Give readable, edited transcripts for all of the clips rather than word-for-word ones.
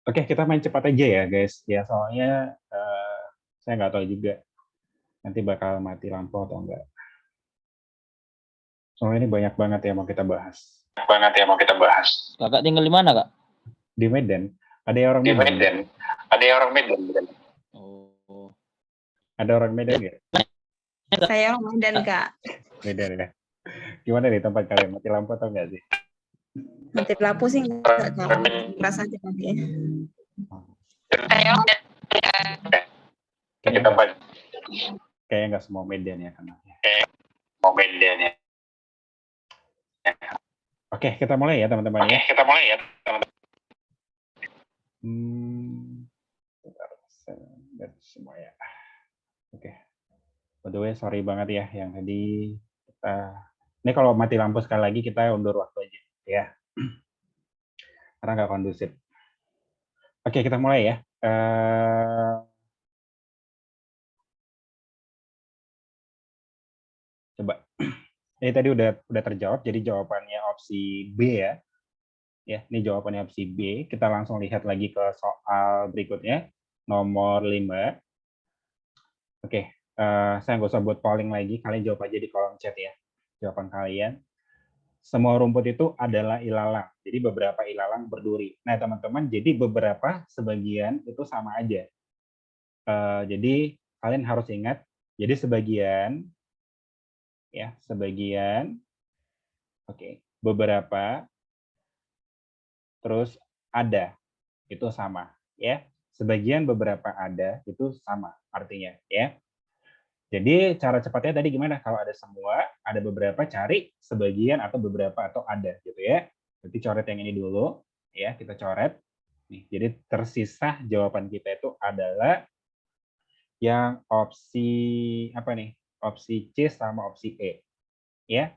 Oke, kita main cepat aja ya, guys. Ya, soalnya saya nggak tahu juga nanti bakal mati lampu atau enggak. Soalnya ini banyak banget yang mau kita bahas. Kakak tinggal di mana, Kak? Di Medan. Ada yang orang Di Medan? Medan. Ada yang orang Medan. Oh. Ada orang Medan nggak? Saya orang Medan, Kak. Medan ya. Gimana nih tempat kalian? Mati lampu atau enggak sih? Mati lampu sih nggak tahu. Rasa aja tadi. Kayaknya nggak semua Medan ya kenalnya. Mau Medan ya. Oke, kita mulai ya teman-teman ya. Kita mulai ya, teman-teman. Bentar, dan semua ya. Oke. By the way, sorry banget ya yang tadi kita. Ini kalau mati lampu sekali lagi kita undur waktu aja ya. Karena nggak kondusif. Oke, kita mulai ya. Coba. Ini tadi udah terjawab, jadi jawabannya opsi B ya. Ya, ini jawabannya opsi B. Kita langsung lihat lagi ke soal berikutnya, nomor 5. Oke, saya nggak usah buat polling lagi, kalian jawab aja di kolom chat ya. Jawaban kalian. Semua rumput itu adalah ilalang. Jadi beberapa ilalang berduri. Nah, teman-teman, jadi beberapa sebagian itu sama aja. Jadi kalian harus ingat, jadi sebagian ya, sebagian oke, beberapa terus ada itu sama ya. Sebagian beberapa ada itu sama artinya ya. Jadi cara cepatnya tadi gimana? Kalau ada semua, ada beberapa, cari sebagian atau beberapa atau ada gitu ya. Berarti coret yang ini dulu ya, kita coret. Nih, jadi tersisa jawaban kita itu adalah yang opsi apa nih? Opsi C sama opsi E. Ya.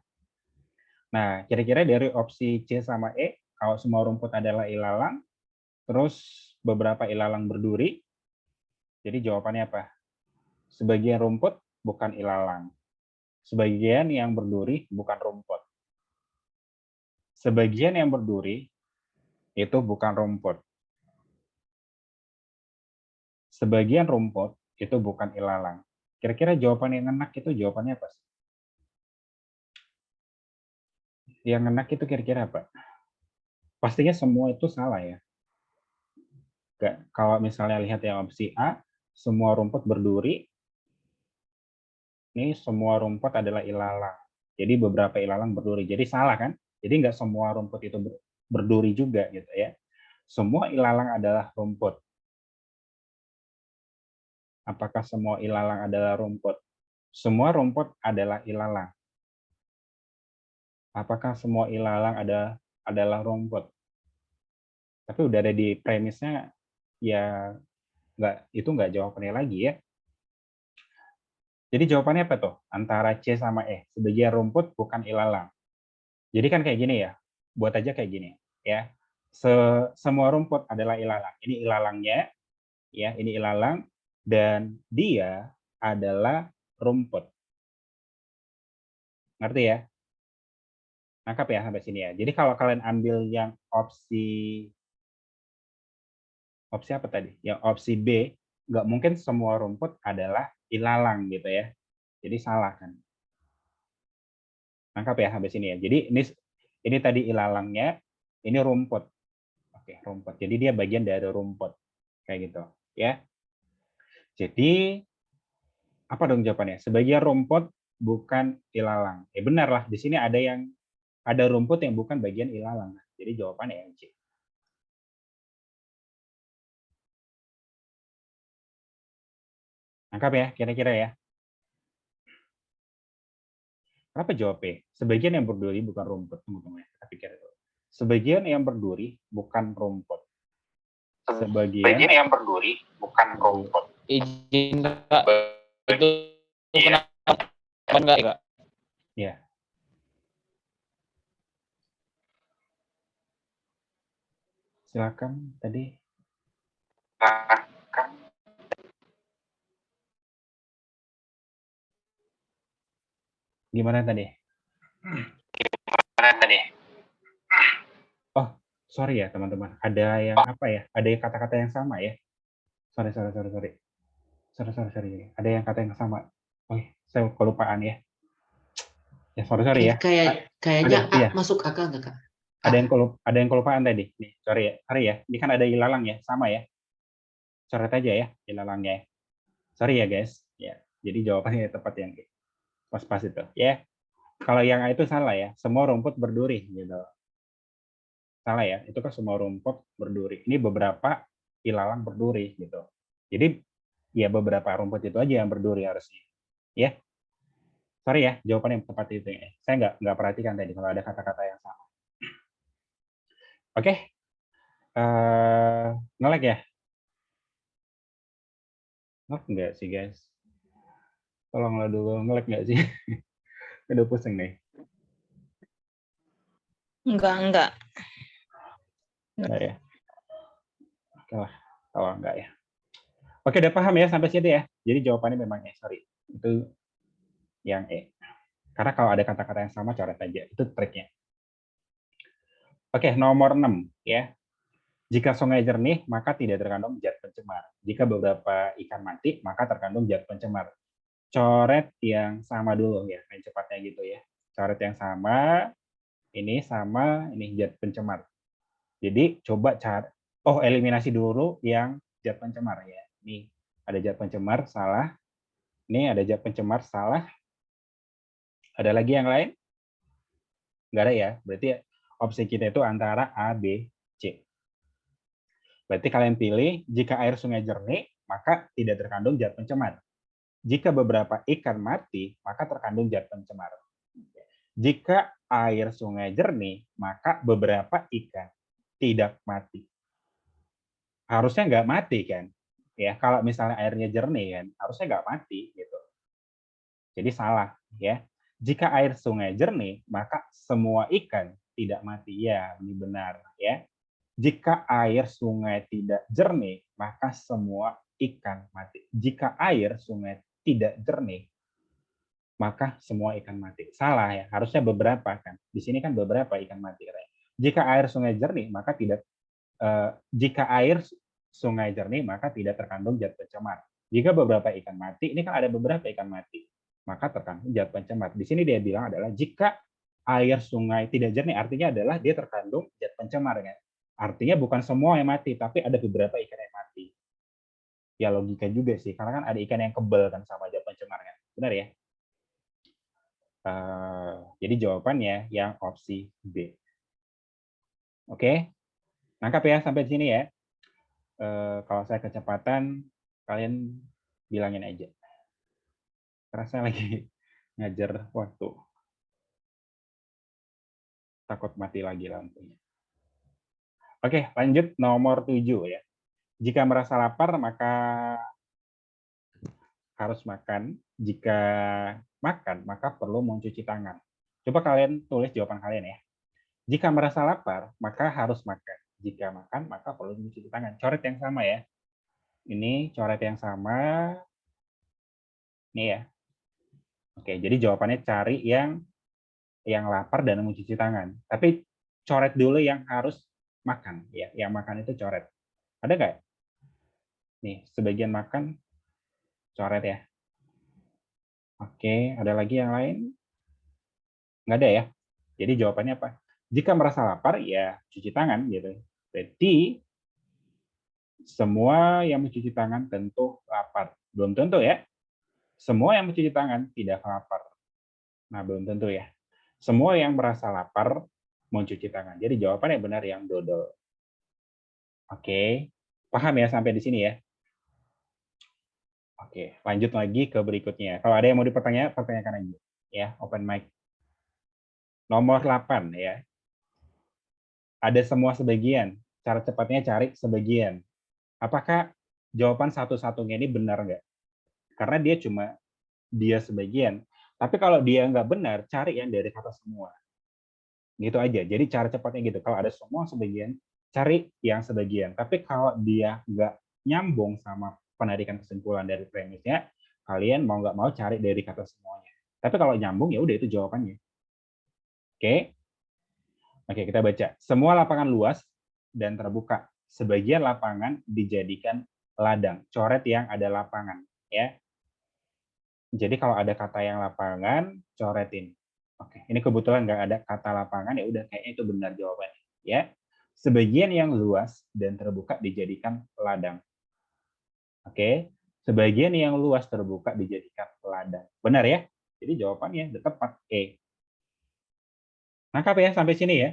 Nah, kira-kira dari opsi C sama E, kalau semua rumput adalah ilalang, terus beberapa ilalang berduri, jadi jawabannya apa? Sebagian rumput bukan ilalang. Sebagian yang berduri bukan rumput. Sebagian yang berduri itu bukan rumput. Sebagian rumput itu bukan ilalang. Kira-kira jawaban yang enak itu jawabannya apa? Yang enak itu kira-kira apa? Pastinya semua itu salah ya. Kalau misalnya lihat yang opsi A, semua rumput berduri, ini semua rumput adalah ilalang. Jadi beberapa ilalang berduri. Jadi salah kan? Jadi nggak semua rumput itu berduri juga gitu ya. Semua ilalang adalah rumput. Apakah semua ilalang adalah rumput? Semua rumput adalah ilalang. Apakah semua ilalang adalah rumput? Tapi udah ada di premisnya, ya itu nggak jawabannya lagi ya. Jadi jawabannya apa tuh? Antara C sama E. Sebagian rumput bukan ilalang. Jadi kan kayak gini ya. Buat aja kayak gini ya. Semua rumput adalah ilalang. Ini ilalangnya ya, ini ilalang dan dia adalah rumput. Ngerti ya? Nangkap ya sampai sini ya. Jadi kalau kalian ambil yang opsi apa tadi? Yang opsi B, nggak mungkin semua rumput adalah ilalang gitu ya. Jadi salah kan. Nangkap ya sampai sini ya. Jadi ini tadi ilalangnya, ini rumput. Oke, rumput. Jadi dia bagian dari rumput. Kayak gitu ya. Jadi apa dong jawabannya? Sebagian rumput bukan ilalang. Benar lah, di sini ada rumput yang bukan bagian ilalang. Jadi jawabannya yang C. Nangkap ya, kira-kira ya. Kenapa jawab B? Sebagian yang berduri bukan rumput. Tunggu ya, kita pikir itu. Sebagian yang berduri bukan rumput. Sebagian yang berduri bukan rumput. Izin, Kak. Itu kenapa enggak, Kak? Ya. Silakan tadi. Gimana tadi? Oh, Sorry ya teman-teman, ada yang apa ya? Ada yang kata-kata yang sama ya? Sorry. Ada yang kata yang sama. Oh, saya kelupaan ya. Ya sorry ya. Kayaknya Iya. masuk akal nggak, Kak? Ada yang kelupaan tadi. Nih, sorry ya. Ini kan ada ilalang ya, sama ya. Coret aja ya ilalangnya. Sorry ya guys. Ya. Jadi jawabannya tepat yang pas-pas itu. Ya. Kalau yang A itu salah ya. Semua rumput berduri gitu. Salah ya. Itu kan semua rumput berduri. Ini beberapa ilalang berduri gitu. Jadi ya beberapa rumput itu aja yang berduri harusnya. Ya. Sorry ya, jawaban yang tepat itu ya. Saya nggak perhatikan tadi kalau ada kata-kata yang sama. Oke. Nge-lag ya? Nge-lag nggak sih guys? Tolonglah dulu, nge-lag nggak sih? Udah pusing nih. Enggak. Nggak ya? Oke lah, kalau nggak ya. Oke, udah paham ya sampai situ ya. Jadi jawabannya memang E, sorry. Itu yang E. Karena kalau ada kata-kata yang sama, coret aja. Itu triknya. Oke, nomor 6 ya. Jika sungai jernih, maka tidak terkandung zat pencemar. Jika beberapa ikan mati, maka terkandung zat pencemar. Coret yang sama dulu ya, main cepatnya gitu ya. Coret yang sama, ini zat pencemar. Jadi coba cari, eliminasi dulu yang zat pencemar ya. Nih, ada zat pencemar, salah. Ini ada zat pencemar, salah. Ada lagi yang lain? Nggak ada ya, berarti opsi kita itu antara A, B, C. Berarti kalian pilih, jika air sungai jernih, maka tidak terkandung zat pencemar. Jika beberapa ikan mati, maka terkandung zat pencemar. Jika air sungai jernih, maka beberapa ikan tidak mati. Harusnya nggak mati kan? Ya, kalau misalnya airnya jernih kan, harusnya nggak mati gitu. Jadi salah ya. Jika air sungai jernih, maka semua ikan tidak mati. Ya, ini benar ya. Jika air sungai tidak jernih, maka semua ikan mati. Jika air sungai tidak jernih, maka semua ikan mati. Salah ya, harusnya beberapa kan. Di sini kan beberapa ikan mati. Jika air sungai jernih, maka jika air sungai jernih, maka tidak terkandung zat pencemar. Jika beberapa ikan mati, ini kan ada beberapa ikan mati, maka terkandung zat pencemar. Di sini dia bilang adalah jika air sungai tidak jernih, artinya adalah dia terkandung zat pencemar kan. Artinya bukan semua yang mati, tapi ada beberapa ikan yang mati. Ya logika juga sih, karena kan ada ikan yang kebal kan sama zat pencemar kan. Benar ya? Jadi jawabannya yang opsi B. Oke, nangkap ya sampai sini ya. Kalau saya kecepatan, kalian bilangin aja. Karena saya lagi ngajar waktu. Takut mati lagi lampunya. Oke, lanjut nomor 7 ya. Jika merasa lapar, maka harus makan. Jika makan, maka perlu mencuci tangan. Coba kalian tulis jawaban kalian ya. Jika merasa lapar, maka harus makan. Jika makan, maka perlu mencuci tangan. Coret yang sama ya. Ini coret yang sama. Ini ya. Oke, jadi jawabannya cari yang lapar dan mencuci tangan. Tapi coret dulu yang harus makan ya. Yang makan itu coret. Ada nggak? Nih, sebagian makan coret ya. Oke, ada lagi yang lain? Nggak ada ya. Jadi jawabannya apa? Jika merasa lapar, ya cuci tangan gitu. Jadi semua yang mencuci tangan tentu lapar. Belum tentu ya. Semua yang mencuci tangan tidak lapar. Nah, belum tentu ya. Semua yang merasa lapar mencuci tangan. Jadi jawabannya benar yang dodol. Oke, paham ya sampai di sini ya? Oke, lanjut lagi ke berikutnya. Kalau ada yang mau pertanyakan aja. Ya, open mic. Nomor 8 ya. Ada semua sebagian. Cara cepatnya cari sebagian. Apakah jawaban satu-satunya ini benar nggak? Karena dia cuma dia sebagian. Tapi kalau dia nggak benar, cari yang dari kata semua. Gitu aja. Jadi cara cepatnya gitu. Kalau ada semua sebagian, cari yang sebagian. Tapi kalau dia nggak nyambung sama penarikan kesimpulan dari premisnya, kalian mau nggak mau cari dari kata semuanya. Tapi kalau nyambung, ya udah itu jawabannya. Oke? Oke, kita baca. Semua lapangan luas dan terbuka. Sebagian lapangan dijadikan ladang. Coret yang ada lapangan, ya. Jadi kalau ada kata yang lapangan, coretin. Oke, ini kebetulan nggak ada kata lapangan, ya udah kayaknya itu benar jawabannya, ya. Sebagian yang luas dan terbuka dijadikan ladang. Oke, sebagian yang luas terbuka dijadikan ladang. Benar ya? Jadi jawabannya udah tepat. E. Nangkap ya sampai sini ya?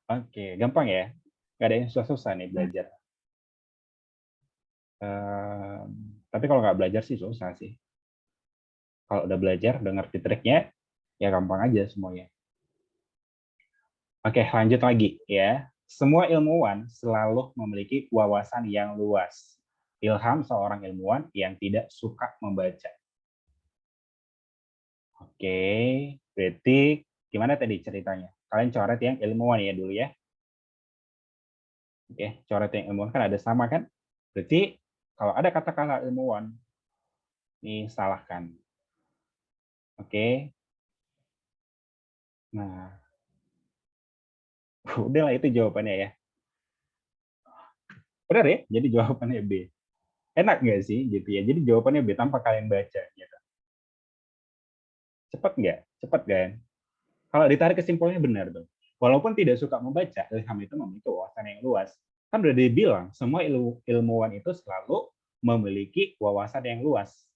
Oke, gampang ya? Nggak ada yang susah-susah nih belajar. Tapi kalau nggak belajar sih susah sih. Kalau udah belajar, udah ngerti triknya, ya gampang aja semuanya. Oke, lanjut lagi ya. Semua ilmuwan selalu memiliki wawasan yang luas. Ilham seorang ilmuwan yang tidak suka membaca. Oke, berarti gimana tadi ceritanya? Kalian coret yang ilmuwan ya dulu ya. Oke, coret yang ilmuwan kan ada sama kan? Berarti kalau ada kata-kata ilmuwan, ini salahkan. Oke. Nah, udahlah itu jawabannya ya. Benar ya? Jadi jawabannya B. Enak nggak sih gitu ya? Jadi jawabannya B tanpa kalian baca. Gitu. Cepat nggak? Cepat kan? Kalau ditarik kesimpulannya benar tuh. Walaupun tidak suka membaca, Ilham itu memiliki wawasan yang luas. Kan udah dibilang, semua ilmuwan itu selalu memiliki wawasan yang luas.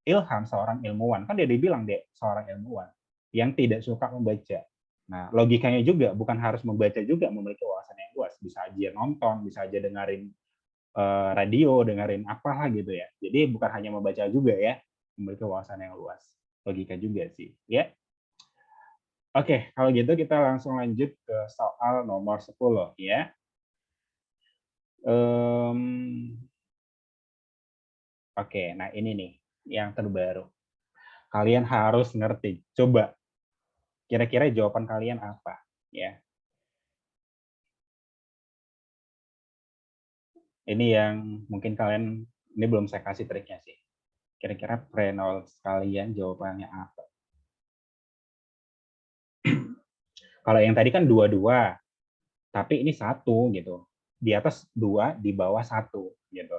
Ilham seorang ilmuwan, kan dia dibilang deh seorang ilmuwan yang tidak suka membaca. Nah, logikanya juga bukan harus membaca juga memiliki wawasan yang luas. Bisa aja nonton, bisa aja dengerin radio, dengerin apalah gitu ya. Jadi bukan hanya membaca juga ya, memiliki wawasan yang luas. Logika juga sih, ya. Oke, kalau gitu kita langsung lanjut ke soal nomor 10 ya. Oke, nah ini nih yang terbaru. Kalian harus ngerti. Coba kira-kira jawaban kalian apa ya? Ini yang mungkin kalian ini belum saya kasih triknya sih. Kira-kira pre-knowledge kalian jawabannya apa? Kalau yang tadi kan dua-dua, tapi ini satu gitu. Di atas dua, di bawah satu gitu.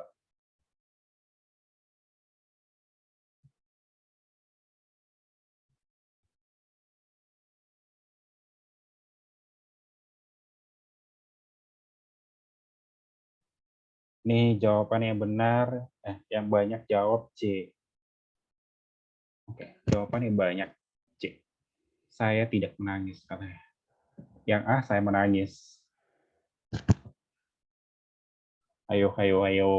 Nih jawaban yang benar, yang banyak jawab C. Oke, jawabannya banyak C. Saya tidak menangis katanya. Yang A saya menangis. Ayo, ayo, ayo.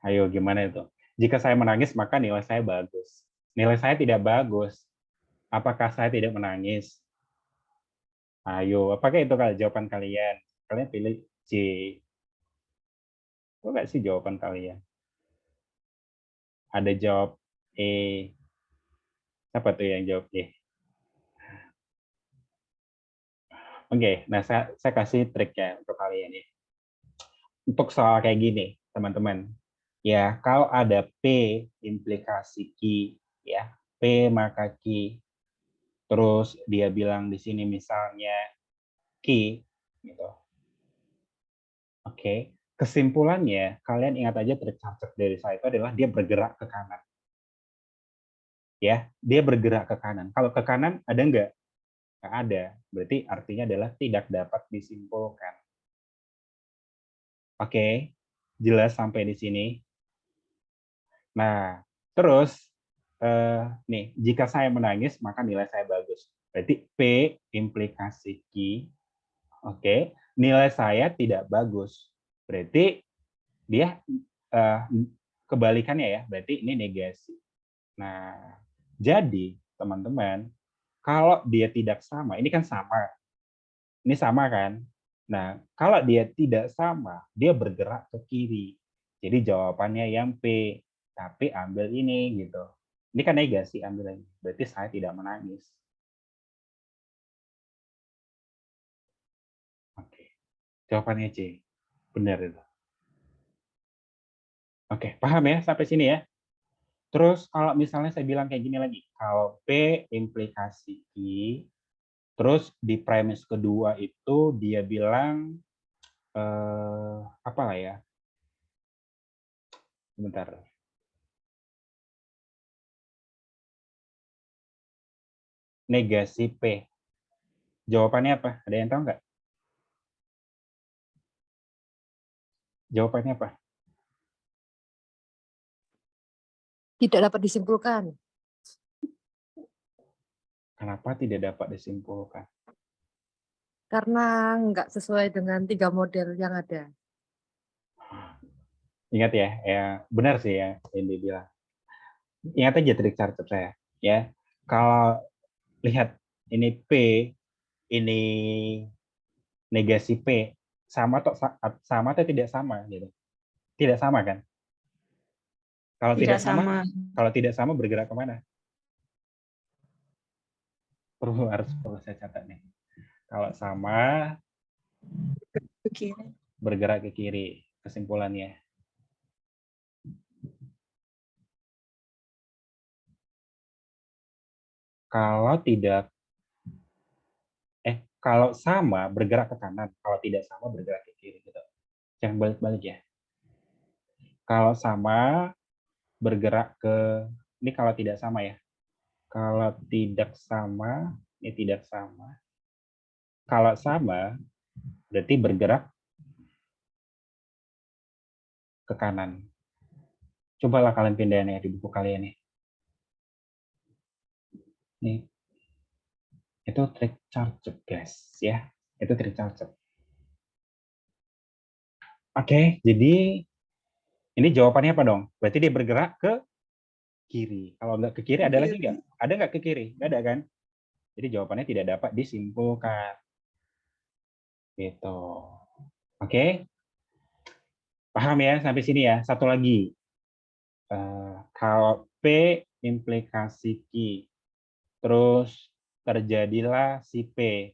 Ayo, gimana itu? Jika saya menangis, maka nilai saya bagus. Nilai saya tidak bagus. Apakah saya tidak menangis? Ayo, apakah itu kalau jawaban kalian? Kalian pilih C. Itu nggak sih jawaban kalian? Ada jawab E. Siapa tuh yang jawab E? Oke, nah saya kasih trik ya untuk kalian ya. Untuk soal kayak gini, teman-teman. Ya, kalau ada P implikasi Q, ya, P maka Q, terus dia bilang di sini misalnya Q, gitu. Oke, kesimpulannya kalian ingat aja trik Charcot dari saya itu adalah dia bergerak ke kanan. Ya, dia bergerak ke kanan. Kalau ke kanan ada nggak? Nggak ada. Berarti artinya adalah tidak dapat disimpulkan. Oke, jelas sampai di sini. Nah, terus nih, jika saya menangis maka nilai saya bagus. Berarti P implikasi Q, oke, nilai saya tidak bagus. Berarti dia kebalikannya ya, berarti ini negasi. Nah, jadi teman-teman, kalau dia tidak sama, ini kan sama. Ini sama kan? Nah, kalau dia tidak sama, dia bergerak ke kiri. Jadi jawabannya yang P, tapi ambil ini gitu. Ini kan negasi, ambil ini. Berarti saya tidak menangis. Oke, jawabannya C. Benar itu. Oke, paham ya sampai sini ya? Terus kalau misalnya saya bilang kayak gini lagi, kalau P implikasi Q, terus di premis kedua itu dia bilang apa lah ya? Bentar. Negasi P. Jawabannya apa? Ada yang tahu nggak? Jawabannya apa? Tidak dapat disimpulkan. Kenapa tidak dapat disimpulkan? Karena nggak sesuai dengan 3 model yang ada. Ingat ya benar sih ya yang dibilang. Ingat aja trik cara saya, ya. Kalau lihat ini P, ini negasi P, sama atau tidak sama gitu. Tidak sama kan? Kalau Tidak sama, sama. kalau tidak sama bergerak kemana? Perlu saya catat nih. Kalau sama Ke kiri. bergerak ke kiri, kesimpulannya. Kalau sama bergerak ke kanan, kalau tidak sama bergerak ke kiri gitu. Jangan balik-balik ya. Kalau sama bergerak ke, ini kalau tidak sama ya. Kalau tidak sama, ini tidak sama. Kalau sama berarti bergerak ke kanan. Cobalah kalian pindahin ya di buku kalian nih. Nih. Itu trik Charcep, guys, ya. Itu trik Charcep. Oke, jadi ini jawabannya apa dong? Berarti dia bergerak ke kiri. Kalau nggak ke kiri, ada lagi nggak? Ada nggak ke kiri? Nggak ada kan? Jadi jawabannya tidak dapat disimpulkan. Gitu. Oke? Paham ya sampai sini ya? Satu lagi. Kalau P implikasi Q, terus terjadilah si P.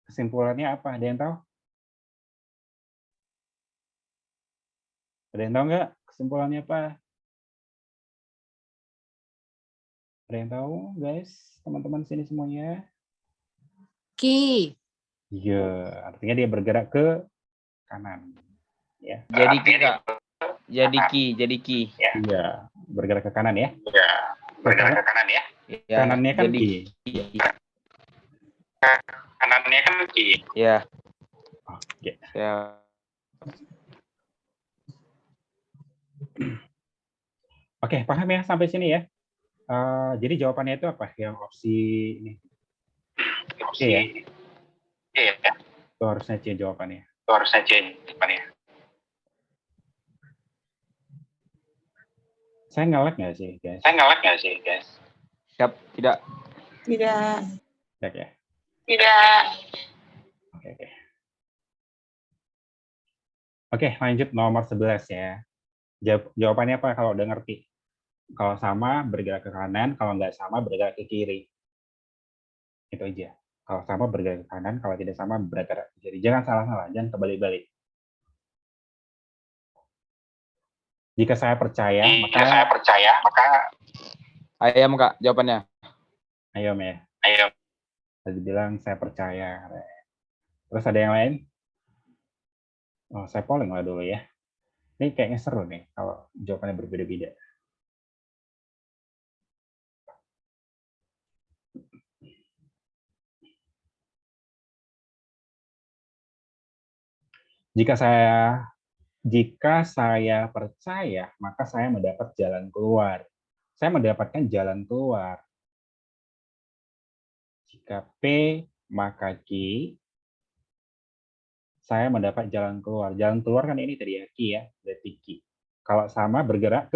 Kesimpulannya apa? Ada yang tahu? Ada yang tahu nggak kesimpulannya apa? Ada yang tahu, guys? Teman-teman sini semuanya? Ki. Iya, artinya dia bergerak ke kanan. Ya. Jadi Ki, Kak. Jadi Ki. Iya, bergerak ke kanan ya. Ya, bergerak ke kanan ya. Ya, Kanannya kan jadi Ki. Kanannya kan kiri. Ya. Oke. Ya. Oke, paham ya sampai sini ya. Jadi jawabannya itu apa? Yang opsi ini. Opsi ya. Iya ya. Itu harusnya C jawabannya. Itu harusnya C jawabannya. Saya nge-lag nggak sih, guys? Saya nge-lag nggak sih, guys? Siap, tidak. Tidak. Lag ya? Tidak. Oke. Oke, lanjut nomor 11 ya. Jawabannya apa kalau udah ngerti? Kalau sama bergerak ke kanan, kalau nggak sama bergerak ke kiri. Itu aja. Kalau sama bergerak ke kanan, kalau tidak sama bergerak ke kiri. Jangan salah-salah, jangan kebalik-balik. Jika saya percaya, maka Ayam, Kak, jawabannya. ayo ya. ayo. Tadi bilang saya percaya. Terus ada yang lain? Oh, saya polling lah dulu ya. Ini kayaknya seru nih kalau jawabannya berbeda-beda. Jika saya percaya, maka saya mendapat jalan keluar. Saya mendapatkan jalan keluar. Jika P, maka Q, saya mendapat jalan keluar. Jalan keluar kan ini tadi ya, Q ya, berarti Q. Kalau sama bergerak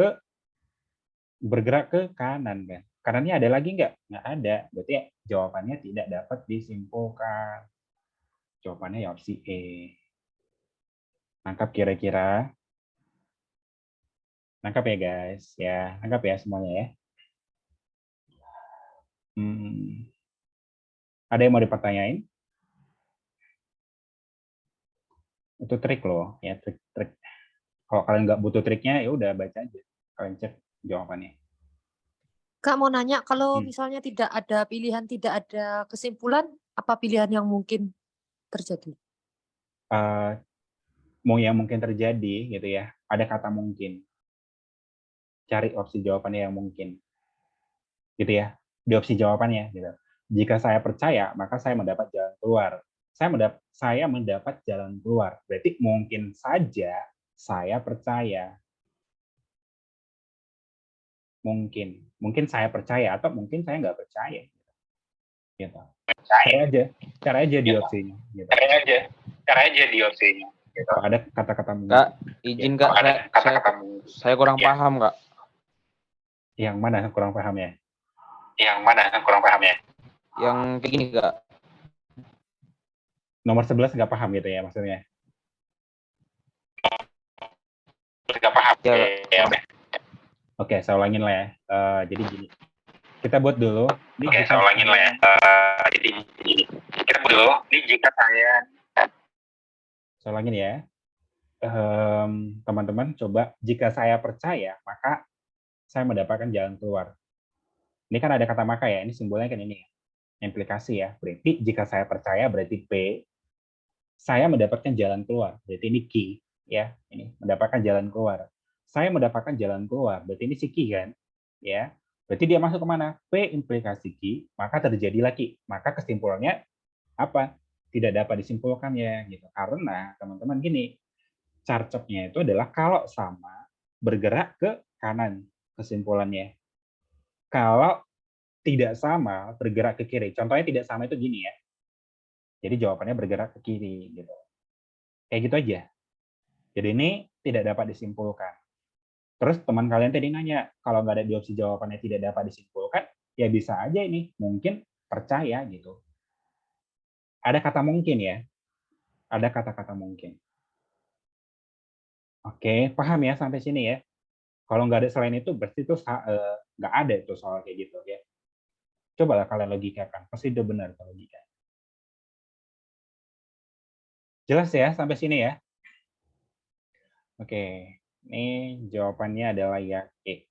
ke kanan kan. Kanannya ada lagi nggak? Nggak ada. Berarti jawabannya tidak dapat disimpulkan. Jawabannya ya opsi E. Nangkap kira-kira? Nangkap ya guys, ya nangkap ya semuanya ya. Ada yang mau dipertanyain? Itu trik loh, ya trik. Kalau kalian nggak butuh triknya, ya udah baca aja. Kalian cek jawabannya. Kak mau nanya, kalau Hmm. misalnya tidak ada pilihan, tidak ada kesimpulan, apa pilihan yang mungkin terjadi? Yang mungkin terjadi gitu ya, ada kata mungkin. Cari opsi jawabannya yang mungkin. Gitu ya. Di opsi jawabannya gitu. Jika saya percaya, maka saya mendapat jalan keluar. Saya mendapat jalan keluar. Berarti mungkin saja saya percaya. Mungkin saya percaya atau mungkin saya nggak percaya. Gitu. Cara aja di opsinya. Gitu. Cara aja di opsinya. Gitu. Kalau ada kata-kata mungkin. Kak, izin Kak, Kalau ada kata-kata saya kurang Ya. paham Kak. Yang mana kurang paham ya? Yang mana kurang paham ya? Yang kayak gini Kak. Nomor 11 nggak paham gitu ya maksudnya? Nggak paham. Ya, Ya udah. Oke, saya ulangin lah ya. Jadi gini, kita buat dulu. Oke, saya ulangin lah ya. Jadi kita dulu. Ini jika saya Saya ulangin ya. Teman-teman, coba jika saya percaya, maka saya mendapatkan jalan keluar. Ini kan ada kata maka ya, ini simbolnya kan ini. Implikasi ya. Berarti jika saya percaya, berarti P, saya mendapatkan jalan keluar. Berarti ini Q, ya. Ini, mendapatkan jalan keluar. Saya mendapatkan jalan keluar. Berarti ini si Q kan? Ya. Berarti dia masuk kemana? P implikasi Q, maka terjadi lagi. Maka kesimpulannya apa? Tidak dapat disimpulkannya gitu. Karena teman-teman gini, charcotnya itu adalah kalau sama bergerak ke kanan kesimpulannya. Kalau tidak sama bergerak ke kiri. Contohnya tidak sama itu gini ya. Jadi jawabannya bergerak ke kiri gitu. Kayak gitu aja. Jadi ini tidak dapat disimpulkan. Terus teman kalian tadi nanya, kalau nggak ada di opsi jawabannya tidak dapat disimpulkan, ya bisa aja ini mungkin percaya gitu. Ada kata mungkin ya. Ada kata-kata mungkin. Oke, paham ya sampai sini ya. Kalau nggak ada selain itu, berarti itu nggak ada itu soal kayak gitu ya. Cobalah kalian logikakan, pasti udah benar kalau logika. Jelas ya sampai sini ya? Oke, ini jawabannya adalah ya E.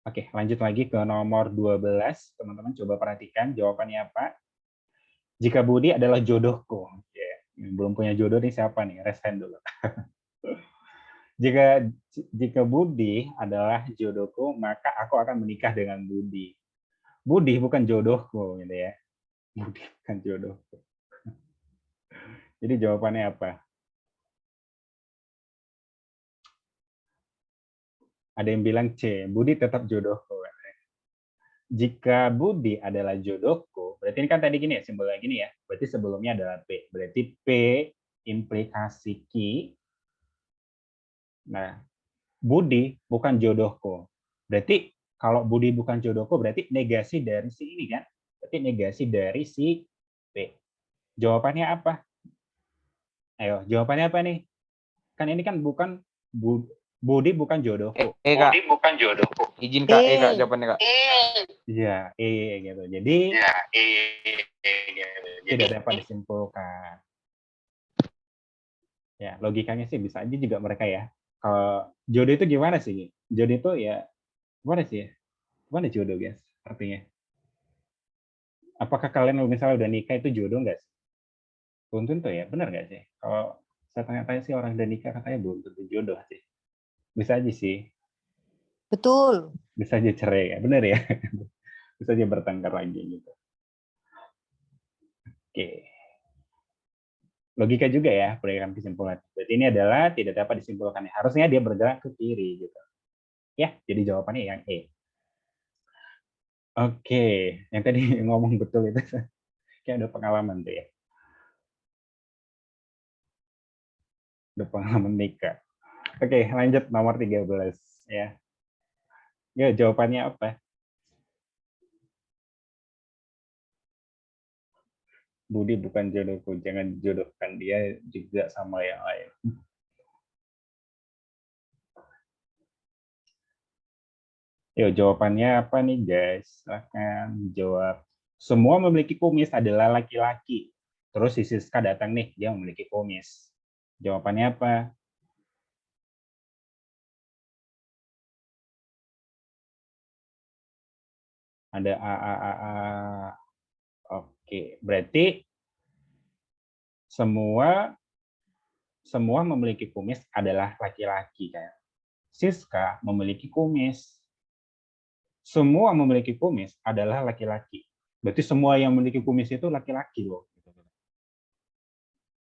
Oke, lanjut lagi ke nomor 12. Teman-teman coba perhatikan jawabannya apa. Jika Budi adalah jodohku. Oke, belum punya jodoh nih siapa nih? Raise hand dulu. Jika Budi adalah jodohku, maka aku akan menikah dengan Budi. Budi bukan jodohku gitu ya. Budi bukan jodohku. Jadi jawabannya apa? Ada yang bilang C, Budi tetap jodohku. Jika Budi adalah jodohku, berarti ini kan tadi gini ya, simbolnya gini ya. Berarti sebelumnya adalah P. Berarti P implikasi Q. Nah, Budi bukan jodohku. Berarti kalau Budi bukan jodohku, berarti negasi dari si ini kan? Berarti negasi dari si P. Jawabannya apa? Ayo, jawabannya apa nih? Kan ini kan bukan Budi bukan jodohku. Kak. Budi bukan jodohku. Izin Kak, Kak, E. jawabannya Kak. Iya, gitu. Jadi Ya, tidak dapat disimpulkan. Ya, logikanya sih bisa aja juga mereka ya. Kalau jodoh itu gimana sih? Jodoh itu ya gimana sih ya? Gimana jodoh, guys? Artinya. Apakah kalian misalnya udah nikah itu jodoh nggak sih? Belum tentu ya, benar nggak sih? Kalau saya tanya-tanya sih orang udah nikah katanya belum tentu jodoh sih. Bisa aja sih. Betul. Bisa aja cerai ya, benar ya? Bisa aja bertengkar lagi gitu. Oke. Logika juga ya, berikan kesimpulan. Berarti ini adalah tidak dapat disimpulkan. Harusnya dia bergerak ke kiri gitu. Ya, jadi jawabannya yang E. Oke, yang tadi ngomong betul itu kayak ada pengalaman tuh ya. Ada pengalaman nikah. Oke, lanjut nomor 13 ya. Ya, jawabannya apa? Budi bukan jodohku, jangan jodohkan dia juga sama yang lain. Yuk, jawabannya apa nih guys? Silahkan jawab. Semua memiliki kumis adalah laki-laki. Terus si Siska datang nih, dia memiliki kumis. Jawabannya apa? Ada A. Oke, berarti semua memiliki kumis adalah laki-laki kan. Siska memiliki kumis. Semua memiliki kumis adalah laki-laki. Berarti semua yang memiliki kumis itu laki-laki loh.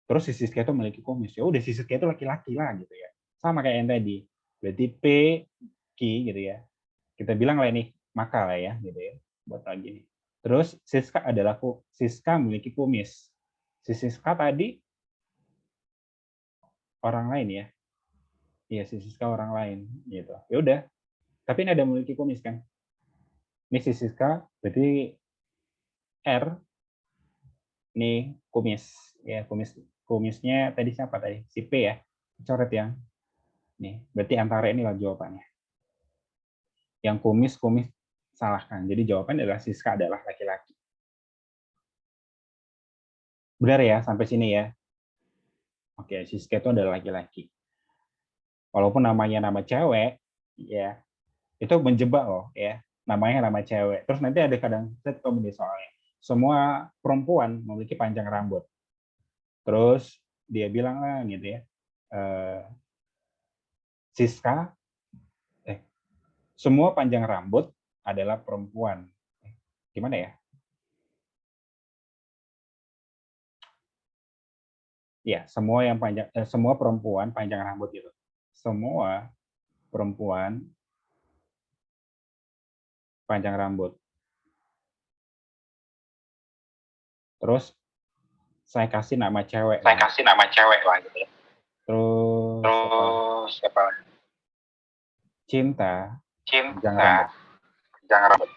Terus si Siska itu memiliki kumis. Ya udah si Siska itu laki-laki lah gitu ya. Sama kayak yang tadi. Berarti P, Ki gitu ya. Kita bilang lah ini maka lah ya gitu ya. Buat lagi nih. Terus Siska memiliki kumis. Si Siska tadi orang lain ya. Iya, si Siska orang lain gitu. Ya udah. Tapi ini ada memiliki kumis kan. Ini si Siska berarti R, ini kumis ya, kumisnya tadi siapa tadi? Si P ya. Coret yang nih. Berarti antara inilah jawabannya. Yang kumis salahkan. Jadi jawaban adalah Siska adalah laki-laki. Benar ya sampai sini ya. Oke, Siska itu adalah laki-laki. Walaupun namanya nama cewek, ya itu menjebak loh ya. Namanya nama cewek. Terus nanti ada kadang saya ketemu di soalnya. Semua perempuan memiliki panjang rambut. Terus dia bilang lah gitu ya. Siska, semua panjang rambut adalah perempuan. Gimana ya? Ya, semua perempuan panjang rambut gitu. Semua perempuan panjang rambut. Terus saya kasih nama cewek. Saya kasih nama cewek lah gitu ya. Terus Siapa? Cinta. Cinta. Panjang rambut.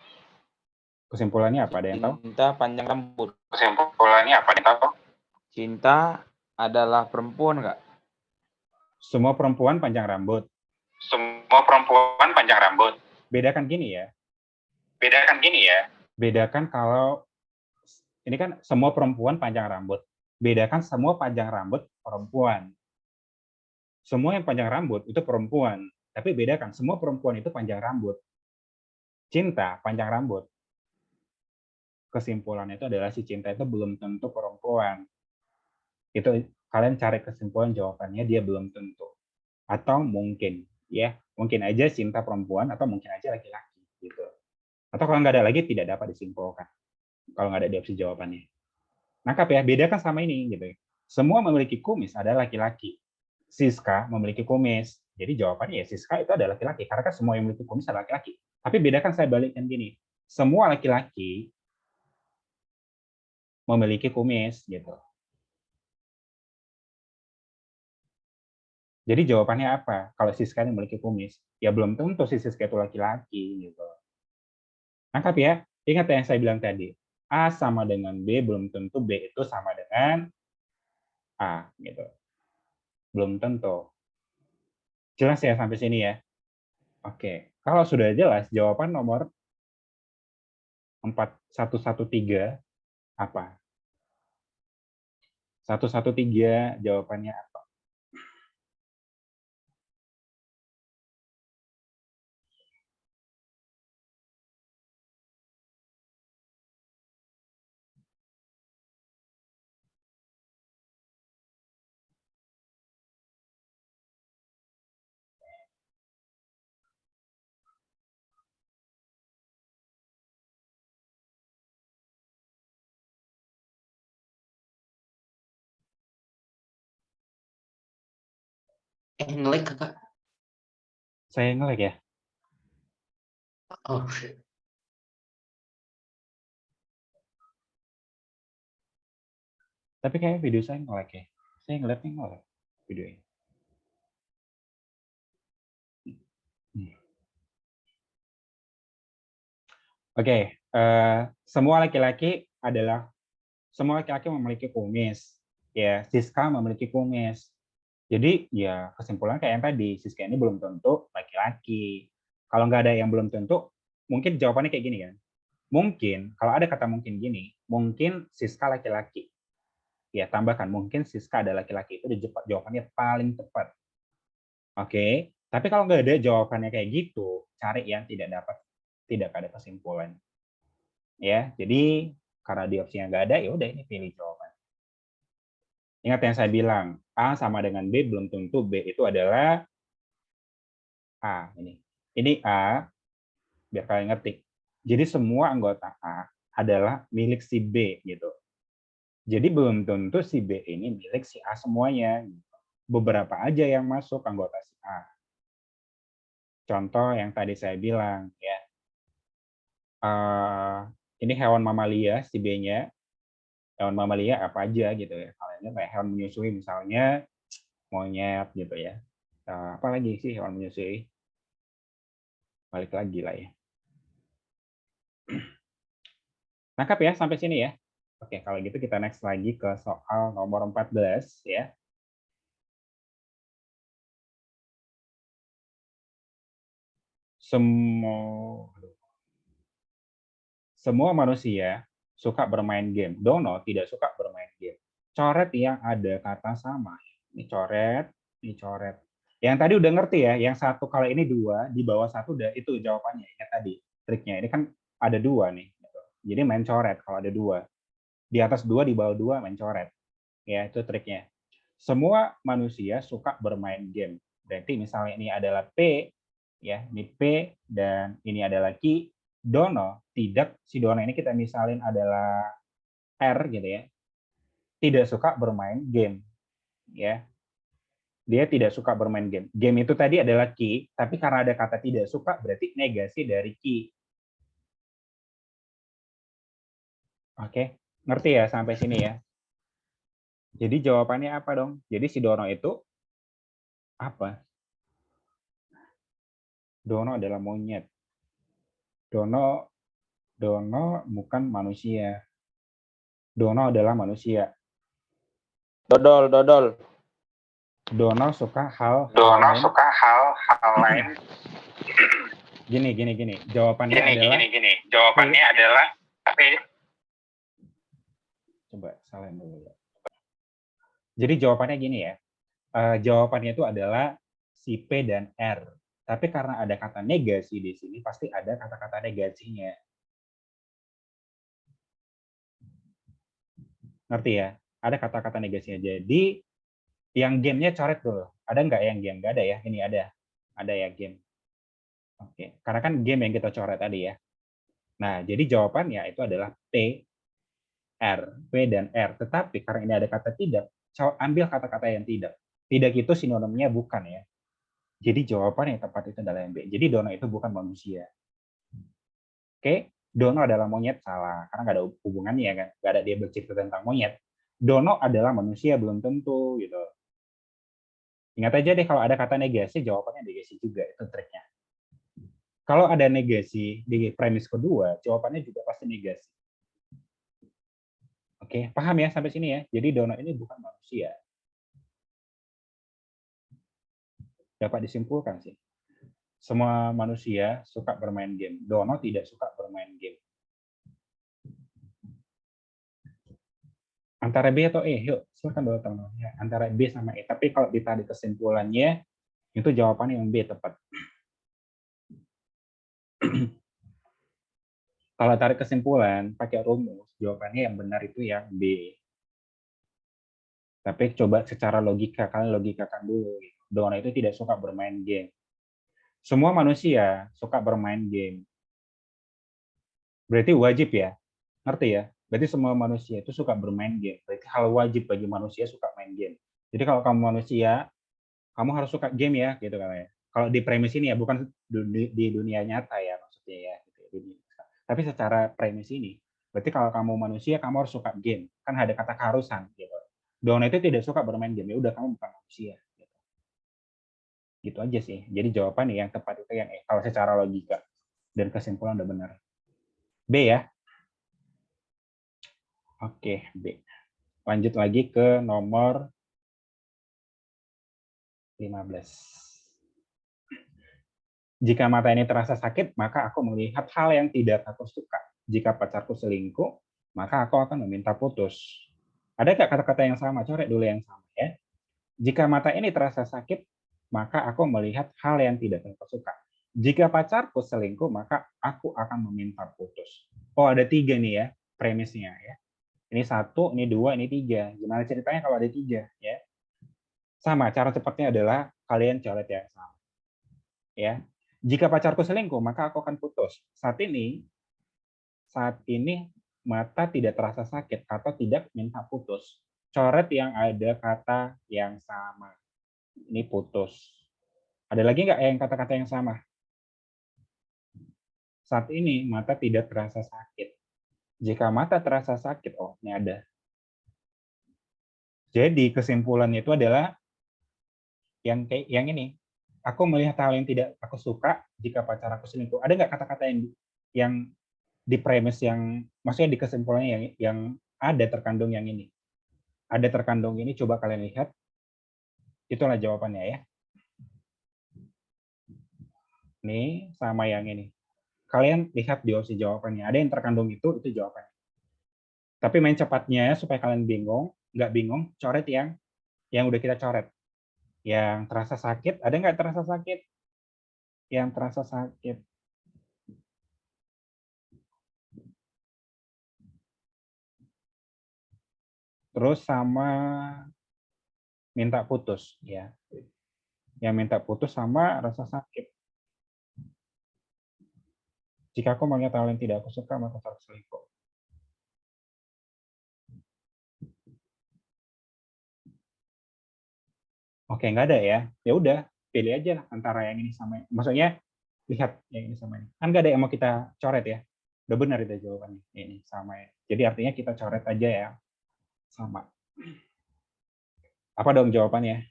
Kesimpulannya apa? Ada yang tahu? Cinta panjang rambut. Kesimpulannya apa nih tahu? Cinta adalah perempuan nggak? Semua perempuan panjang rambut. Semua perempuan panjang rambut. Bedakan gini ya. Bedakan kalau ini kan semua perempuan panjang rambut. Bedakan semua panjang rambut perempuan. Semua yang panjang rambut itu perempuan. Tapi bedakan semua perempuan itu panjang rambut. Cinta panjang rambut. Kesimpulannya itu adalah si Cinta itu belum tentu perempuan. Itu kalian cari kesimpulan jawabannya dia belum tentu. Atau mungkin ya, mungkin aja Cinta perempuan atau mungkin aja laki-laki gitu. Atau kalau nggak ada lagi tidak dapat disimpulkan. Kalau nggak ada di opsi jawabannya. Nangkap ya, bedakan sama ini gitu. Semua memiliki kumis adalah laki-laki. Siska memiliki kumis. Jadi jawabannya ya Siska itu adalah laki-laki karena kan semua yang memiliki kumis adalah laki-laki. Tapi bedakan saya balikkan gini. Semua laki-laki memiliki kumis gitu. Jadi jawabannya apa? Kalau Siska memiliki kumis, ya belum tentu si Siska itu laki-laki gitu. Nangkap ya? Ingat yang saya bilang tadi. A sama dengan B belum tentu B itu sama dengan A gitu. Belum tentu. Jelas ya sampai sini ya? Oke. Kalau sudah jelas jawaban nomor 4113 apa? 113 jawabannya apa? Nge-lag kakak. Saya nge-lag ya? Oh, Tapi kayaknya video saya nge-lag ya. Saya ngeliatnya nge-lag videonya. Oke, semua laki-laki memiliki kumis. Ya, Siska memiliki kumis. Jadi ya kesimpulan kayak yang tadi, Siska ini belum tentu laki-laki. Kalau nggak ada yang belum tentu, mungkin jawabannya kayak gini kan. Mungkin, kalau ada kata mungkin gini, mungkin Siska laki-laki. Ya, tambahkan, mungkin Siska ada laki-laki. Itu jawabannya paling tepat. Oke, tapi kalau nggak ada jawabannya kayak gitu, cari yang tidak ada kesimpulan. Ya, jadi karena di opsinya nggak ada, ya udah ini pilih jawaban. Ingat yang saya bilang, A sama dengan B belum tentu B itu adalah A. Ini A, biar kalian ngerti. Jadi semua anggota A adalah milik si B gitu. Jadi belum tentu si B ini milik si A semuanya. Beberapa aja yang masuk anggota si A. Contoh yang tadi saya bilang ya. Ini hewan mamalia si B-nya. Hewan mamalia apa aja gitu ya. Kalau ini kayak hewan menyusui misalnya monyet gitu ya. Apa lagi sih hewan menyusui? Balik lagi lah ya. Nangkap ya sampai sini ya. Oke, kalau gitu kita next lagi ke soal nomor 14 ya. Semua manusia suka bermain game. Dono tidak suka bermain game. Coret yang ada kata sama. Ini coret, ini coret. Yang tadi udah ngerti ya, yang satu kalau ini 2, di bawah 1 udah itu jawabannya. Ingat tadi triknya. Ini kan ada 2 nih. Jadi main coret kalau ada 2. Di atas 2, di bawah 2 main coret. Ya, itu triknya. Semua manusia suka bermain game. Berarti misalnya ini adalah P, ya, ini P dan ini adalah Q. Dono tidak, si Dono ini kita misalin adalah R gitu ya. Tidak suka bermain game. Ya. Dia tidak suka bermain game. Game itu tadi adalah Q, tapi karena ada kata tidak suka berarti negasi dari Q. Oke, ngerti ya sampai sini ya? Jadi jawabannya apa dong? Jadi si Dono itu apa? Dono adalah monyet. Dono bukan manusia. Dono adalah manusia. Dodol. Dono suka hal lain. Gini. Jawabannya adalah Jawabannya adalah P. Coba salahin dulu ya. Jadi jawabannya gini ya. Jawabannya itu adalah si P dan R. Tapi karena ada kata negasi di sini, pasti ada kata-kata negasinya. Ngerti ya? Ada kata-kata negasinya. Jadi, yang gamenya coret dulu. Ada nggak yang game? Nggak ada ya? Ini ada. Ada ya game. Oke. Karena kan game yang kita coret tadi ya. Nah, jadi jawabannya itu adalah P, R. P dan R. Tetapi karena ini ada kata tidak, ambil kata-kata yang tidak. Tidak itu sinonimnya bukan ya. Jadi jawaban yang tepat itu adalah yang B. Jadi Dono itu bukan manusia. Oke, Dono adalah monyet, salah. Karena nggak ada hubungannya kan. Nggak ada dia bercerita tentang monyet. Dono adalah manusia, belum tentu gitu. Ingat aja deh kalau ada kata negasi, jawabannya negasi juga. Itu triknya. Kalau ada negasi di premis kedua, jawabannya juga pasti negasi. Oke, paham ya sampai sini ya? Jadi Dono ini bukan manusia. Dapat disimpulkan sih. Semua manusia suka bermain game. Dono tidak suka bermain game. Antara B atau E? Yuk, silakan dulu teman-teman. Ya, antara B sama E. Tapi kalau ditarik kesimpulannya, itu jawabannya yang B tepat. Kalau tarik kesimpulan, pakai rumus, jawabannya yang benar itu yang B. Tapi coba secara logika, kalian logikakan dulu. Dono itu tidak suka bermain game. Semua manusia suka bermain game. Berarti wajib ya? Ngerti ya? Berarti semua manusia itu suka bermain game. Berarti hal wajib bagi manusia suka main game. Jadi kalau kamu manusia, kamu harus suka game ya, gitu kan ya. Kalau di premis ini ya, bukan di dunia nyata ya maksudnya ya. Tapi secara premis ini, berarti kalau kamu manusia, kamu harus suka game. Kan ada kata keharusan gitu. Dono itu tidak suka bermain game, ya udah kamu bukan manusia. Gitu aja sih. Jadi jawaban yang tepat itu yang E, kalau secara logika. Dan kesimpulan udah benar. B ya. Oke, B. Lanjut lagi ke nomor 15. Jika mata ini terasa sakit, maka aku melihat hal yang tidak aku suka. Jika pacarku selingkuh, maka aku akan meminta putus. Ada nggak kata-kata yang sama? Coret dulu yang sama ya. Jika mata ini terasa sakit, maka aku melihat hal yang tidak aku suka. Jika pacarku selingkuh, maka aku akan meminta putus. Oh, ada 3 nih ya premisnya ya. Ini 1, ini 2, ini 3. Gimana ceritanya kalau ada 3 ya? Sama, cara cepatnya adalah kalian coret yang sama. Ya. Jika pacarku selingkuh, maka aku akan putus. Saat ini mata tidak terasa sakit atau tidak minta putus. Coret yang ada kata yang sama. Ini putus. Ada lagi nggak yang kata-kata yang sama? Saat ini mata tidak terasa sakit. Jika mata terasa sakit, oh ini ada. Jadi kesimpulannya itu adalah yang ini. Aku melihat hal yang tidak aku suka jika pacar aku selingkuh. Ada nggak kata-kata yang di premis yang maksudnya di kesimpulannya yang ada terkandung yang ini? Ada terkandung ini, coba kalian lihat. Itulah jawabannya ya. Ini sama yang ini. Kalian lihat di opsi jawabannya. Ada yang terkandung itu jawabannya. Tapi main cepatnya supaya kalian nggak bingung, coret yang udah kita coret. Yang terasa sakit, ada nggak terasa sakit? Yang terasa sakit. Terus sama minta putus ya. Yang minta putus sama rasa sakit. Jika aku melihat hal yang tidak aku suka, maka aku harus selingkuh. Oke, nggak ada ya. Ya udah, pilih aja antara yang ini sama yang. Maksudnya lihat yang ini sama ini. Kan nggak ada yang mau kita coret ya. Udah benar itu jawabannya. Ini sama ya. Jadi artinya kita coret aja ya. Sama. Apa dong jawabannya?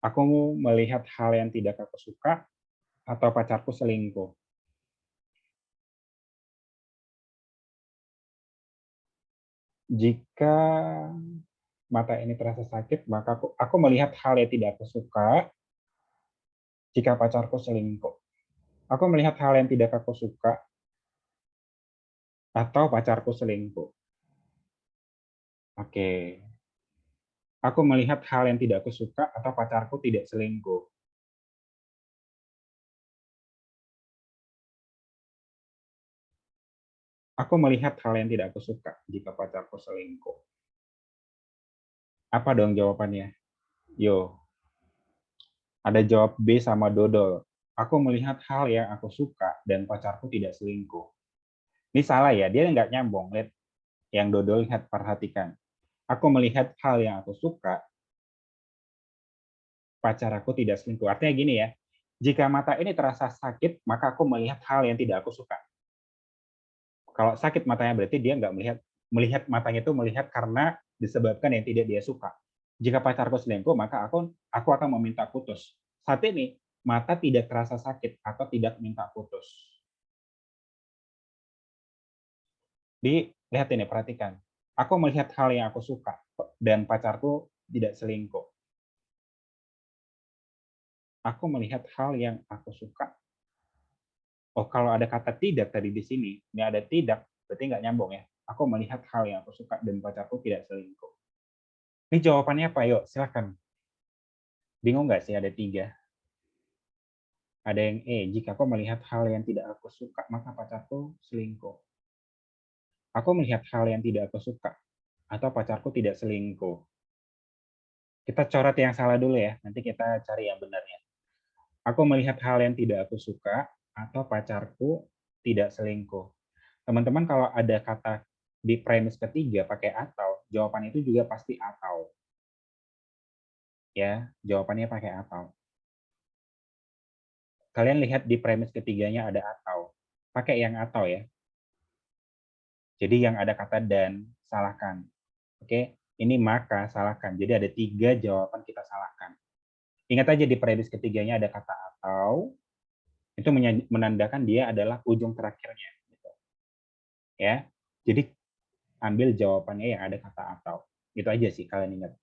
Aku melihat hal yang tidak aku suka atau pacarku selingkuh. Jika mata ini terasa sakit, maka aku melihat hal yang tidak aku suka jika pacarku selingkuh. Aku melihat hal yang tidak aku suka atau pacarku selingkuh. Oke. Aku melihat hal yang tidak aku suka atau pacarku tidak selingkuh. Aku melihat hal yang tidak aku suka jika pacarku selingkuh. Apa dong jawabannya? Yo, ada jawab B sama dodol. Aku melihat hal yang aku suka dan pacarku tidak selingkuh. Ini salah ya, dia nggak nyambung. Lihat yang dodol, lihat, perhatikan. Aku melihat hal yang aku suka, pacar aku tidak selingkuh. Artinya gini ya, jika mata ini terasa sakit, maka aku melihat hal yang tidak aku suka. Kalau sakit matanya berarti dia nggak melihat matanya itu melihat karena disebabkan yang tidak dia suka. Jika pacarku selingkuh, maka aku akan meminta putus. Saat ini mata tidak terasa sakit atau tidak minta putus. Lihat ini, perhatikan. Aku melihat hal yang aku suka dan pacarku tidak selingkuh. Aku melihat hal yang aku suka. Oh, kalau ada kata tidak tadi di sini, ini ada tidak, berarti nggak nyambung ya. Aku melihat hal yang aku suka dan pacarku tidak selingkuh. Ini jawabannya apa? Yuk, silakan. Bingung nggak sih ada 3? Ada yang E, jika aku melihat hal yang tidak aku suka, maka pacarku selingkuh. Aku melihat hal yang tidak aku suka, atau pacarku tidak selingkuh. Kita coret yang salah dulu ya, nanti kita cari yang benarnya. Aku melihat hal yang tidak aku suka, atau pacarku tidak selingkuh. Teman-teman kalau ada kata di premis ketiga pakai atau, jawaban itu juga pasti atau. Ya, jawabannya pakai atau. Kalian lihat di premis ketiganya ada atau. Pakai yang atau ya. Jadi yang ada kata dan, salahkan. Oke, ini maka, salahkan. Jadi ada 3 jawaban kita salahkan. Ingat aja di premis ketiganya ada kata atau, itu menandakan dia adalah ujung terakhirnya. Gitu. Ya, jadi ambil jawabannya yang ada kata atau. Itu aja sih kalian ingat.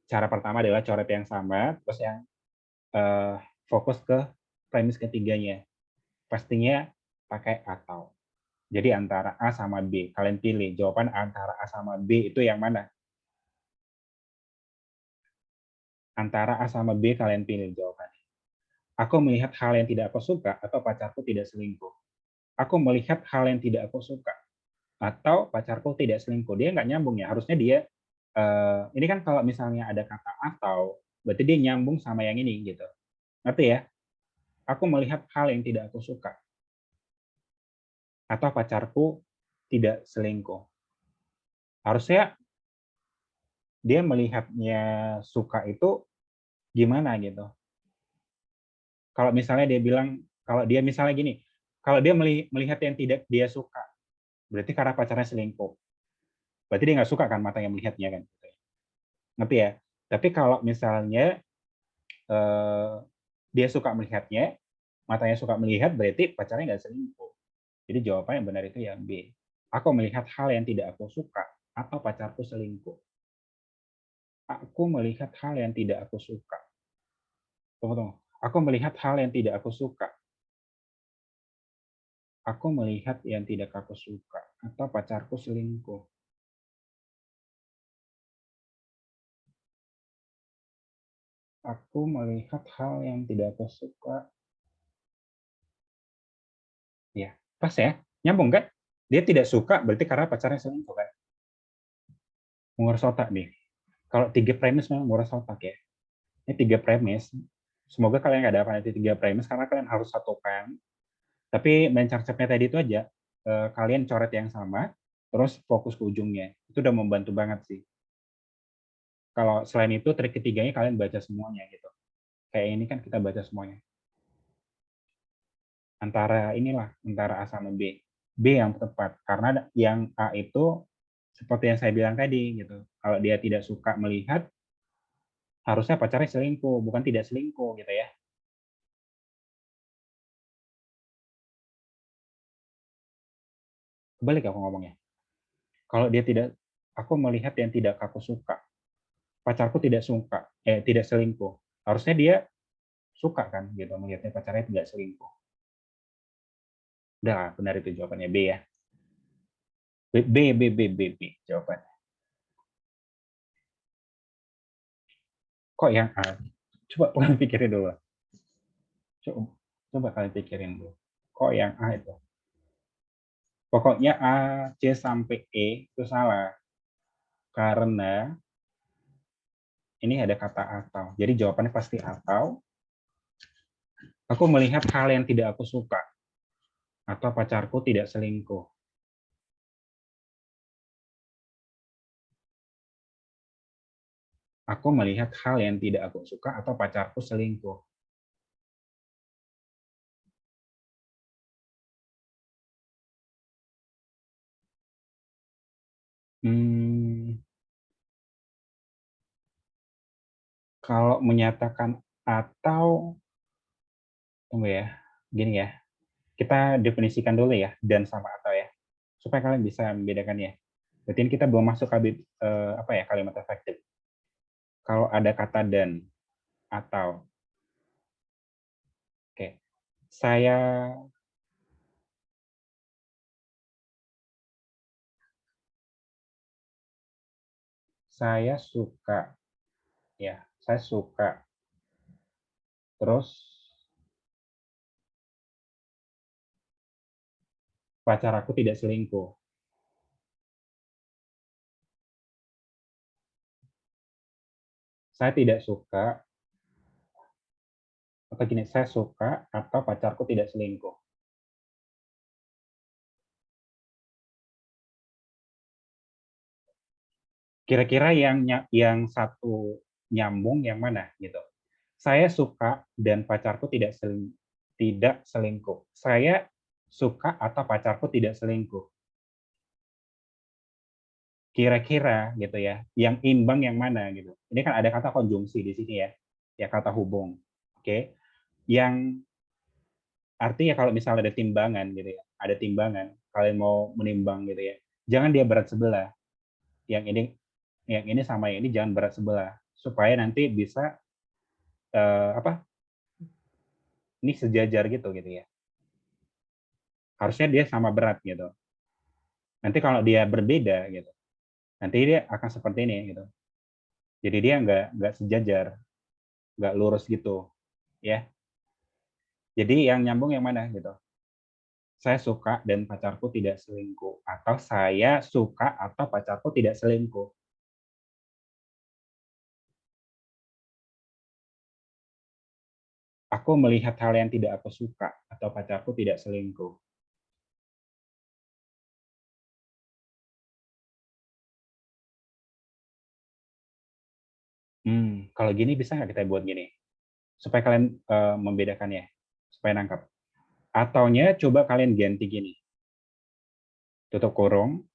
Cara pertama adalah coret yang sama, terus yang fokus ke premis ketiganya. Pastinya pakai atau. Jadi antara A sama B, kalian pilih jawaban antara A sama B itu yang mana? Antara A sama B kalian pilih jawabannya. Aku melihat hal yang tidak aku suka atau pacarku tidak selingkuh. aku melihat hal yang tidak aku suka, atau pacarku tidak selingkuh. Dia nggak nyambung ya. Harusnya dia ini kan kalau misalnya ada kata atau, berarti dia nyambung sama yang ini gitu. Ngerti ya? Aku melihat hal yang tidak aku suka, atau pacarku tidak selingkuh. Harusnya dia melihatnya suka itu gimana gitu. Kalau misalnya dia bilang, kalau dia misalnya gini, kalau dia melihat yang tidak dia suka, berarti karena pacarnya selingkuh. Berarti dia nggak suka kan mata yang melihatnya kan. Ngerti ya? Tapi kalau misalnya dia suka melihatnya, matanya suka melihat, berarti pacarnya nggak selingkuh. Jadi jawaban yang benar itu yang B. Aku melihat hal yang tidak aku suka, atau pacarku selingkuh. Aku melihat hal yang tidak aku suka. Tunggu. Aku melihat hal yang tidak aku suka. Aku melihat yang tidak aku suka, atau pacarku selingkuh. Aku melihat hal yang tidak aku suka. Ya, pas ya. Nyambung kan? Dia tidak suka berarti karena pacarnya selingkuh kan? Menguras otak nih. Kalau 3 premis memang menguras otak ya. Ini 3 premis. Semoga kalian nggak dapat nanti 3 premis karena kalian harus satukan. Tapi main conceptnya tadi itu aja. Kalian coret yang sama, terus fokus ke ujungnya. Itu udah membantu banget sih. Kalau selain itu, trik ketiganya kalian baca semuanya gitu. Kayak ini kan kita baca semuanya. Antara A sama B. B yang tepat. Karena yang A itu seperti yang saya bilang tadi gitu. Kalau dia tidak suka melihat, harusnya pacarnya selingkuh, bukan tidak selingkuh gitu ya. Kebalik aku ngomongnya. Kalau dia tidak, aku melihat yang tidak aku suka. Pacarku tidak selingkuh. Harusnya dia suka kan gitu melihatnya pacarnya tidak selingkuh. Udah benar itu jawabannya B ya. B jawabannya. Kok yang A? Coba kalian pikirin dulu. Coba kalian pikirin dulu. Kok yang A itu? Pokoknya A, C sampai E itu salah. Karena ini ada kata atau. Jadi jawabannya pasti atau. Aku melihat hal yang tidak aku suka. Atau pacarku tidak selingkuh. Aku melihat hal yang tidak aku suka atau pacarku selingkuh. Kalau menyatakan atau, tunggu ya, gini ya, kita definisikan dulu ya, dan sama atau ya, supaya kalian bisa membedakannya. Berarti ini kita belum masuk kalimat efektif. Kalau ada kata dan atau, oke, saya suka, ya, saya suka. Terus pacar aku tidak selingkuh. Saya tidak suka, atau gini, saya suka atau pacarku tidak selingkuh. Kira-kira yang satu nyambung yang mana gitu. Saya suka dan pacarku tidak selingkuh. Saya suka atau pacarku tidak selingkuh. Kira-kira gitu ya, yang imbang yang mana gitu. Ini kan ada kata konjungsi di sini ya. Ya kata hubung. Oke. Yang artinya kalau misalnya ada timbangan gitu ya. Ada timbangan, kalian mau menimbang gitu ya. Jangan dia berat sebelah. Yang ini sama yang ini jangan berat sebelah supaya nanti bisa ini sejajar gitu ya. Harusnya dia sama berat gitu. Nanti kalau dia berbeda gitu, nanti dia akan seperti ini gitu. Jadi dia nggak sejajar, nggak lurus gitu, ya. Jadi yang nyambung yang mana gitu? Saya suka dan pacarku tidak selingkuh. Atau saya suka atau pacarku tidak selingkuh. Aku melihat hal yang tidak aku suka atau pacarku tidak selingkuh. Kalau gini bisa nggak kita buat gini? Supaya kalian membedakannya, supaya nangkap. Ataunya coba kalian ganti gini. Tutup kurung,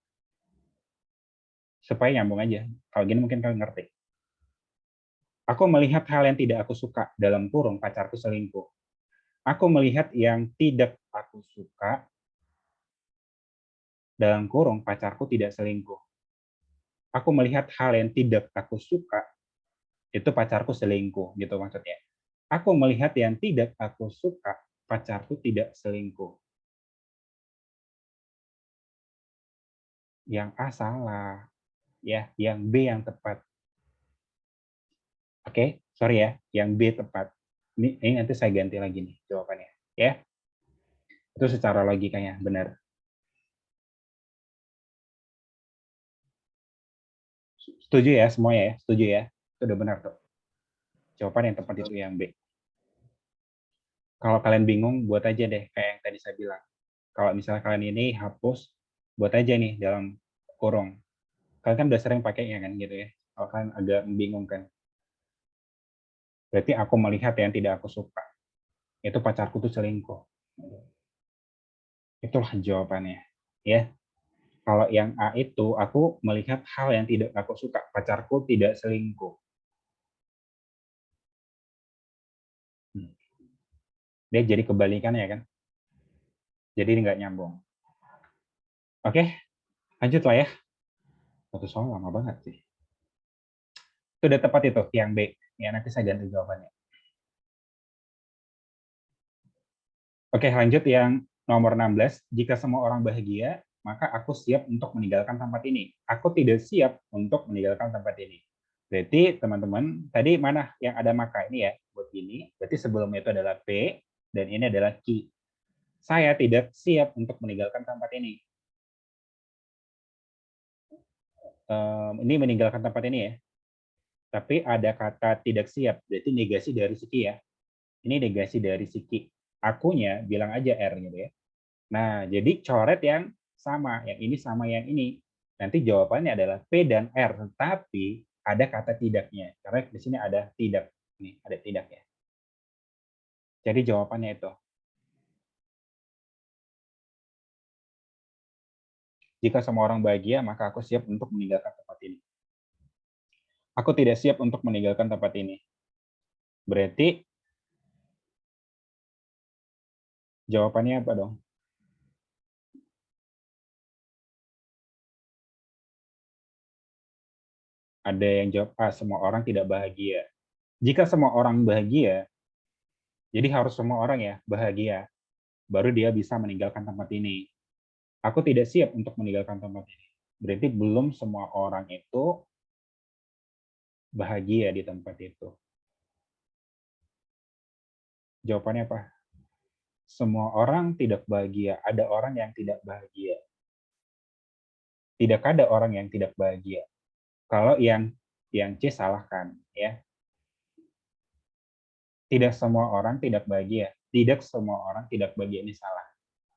supaya nyambung aja. Kalau gini mungkin kalian ngerti. Aku melihat hal yang tidak aku suka, dalam kurung pacarku selingkuh. Aku melihat yang tidak aku suka, dalam kurung pacarku tidak selingkuh. Aku melihat hal yang tidak aku suka, itu pacarku selingkuh, gitu maksudnya. Aku melihat yang tidak aku suka, pacarku tidak selingkuh. Yang A salah, ya, yang B yang tepat. Oke, sorry ya, yang B tepat. Ini nanti saya ganti lagi nih jawabannya, ya. Itu secara logikanya benar. Setuju ya semuanya ya, setuju ya. Itu udah benar tuh. Jawaban yang tepat itu yang B. Kalau kalian bingung, buat aja deh kayak yang tadi saya bilang. Kalau misalnya kalian ini hapus, buat aja nih dalam kurung. Kalian kan udah sering pakainya kan gitu ya. Kalau kalian agak bingung kan. Berarti aku melihat yang tidak aku suka. Itu pacarku tuh selingkuh. Itulah jawabannya. Ya. Kalau yang A itu, aku melihat hal yang tidak aku suka. Pacarku tidak selingkuh. Dia jadi kebalikannya kan. Jadi nggak nyambung. Oke, lanjut lah ya. Satu soal lama banget sih. Itu udah tepat itu, yang B. Ya, nanti saya ganti jawabannya. Oke, lanjut yang nomor 16. Jika semua orang bahagia, maka aku siap untuk meninggalkan tempat ini. Aku tidak siap untuk meninggalkan tempat ini. Berarti teman-teman, tadi mana yang ada maka ini ya, buat ini. Berarti sebelumnya itu adalah P, dan ini adalah Q. Saya tidak siap untuk meninggalkan tempat ini. Ini meninggalkan tempat ini ya. Tapi ada kata tidak siap, berarti negasi dari siki ya. Ini negasi dari siki. Akunya bilang aja R gitu ya. Nah, jadi coret yang sama yang ini. Nanti jawabannya adalah P dan R, tetapi ada kata tidaknya. Karena di sini ada tidak. Nih, ada tidak ya. Jadi jawabannya itu. Jika semua orang bahagia, maka aku siap untuk meninggalkan tempat ini. Aku tidak siap untuk meninggalkan tempat ini. Berarti jawabannya apa dong? Ada yang jawab A, semua orang tidak bahagia. Jika semua orang bahagia, jadi harus semua orang ya bahagia, baru dia bisa meninggalkan tempat ini. Aku tidak siap untuk meninggalkan tempat ini. Berarti belum semua orang itu bahagia di tempat itu. Jawabannya apa? Semua orang tidak bahagia. Ada orang yang tidak bahagia. Tidak ada orang yang tidak bahagia. Kalau yang C salahkan, ya. Tidak semua orang tidak bahagia. Tidak semua orang tidak bahagia, ini salah.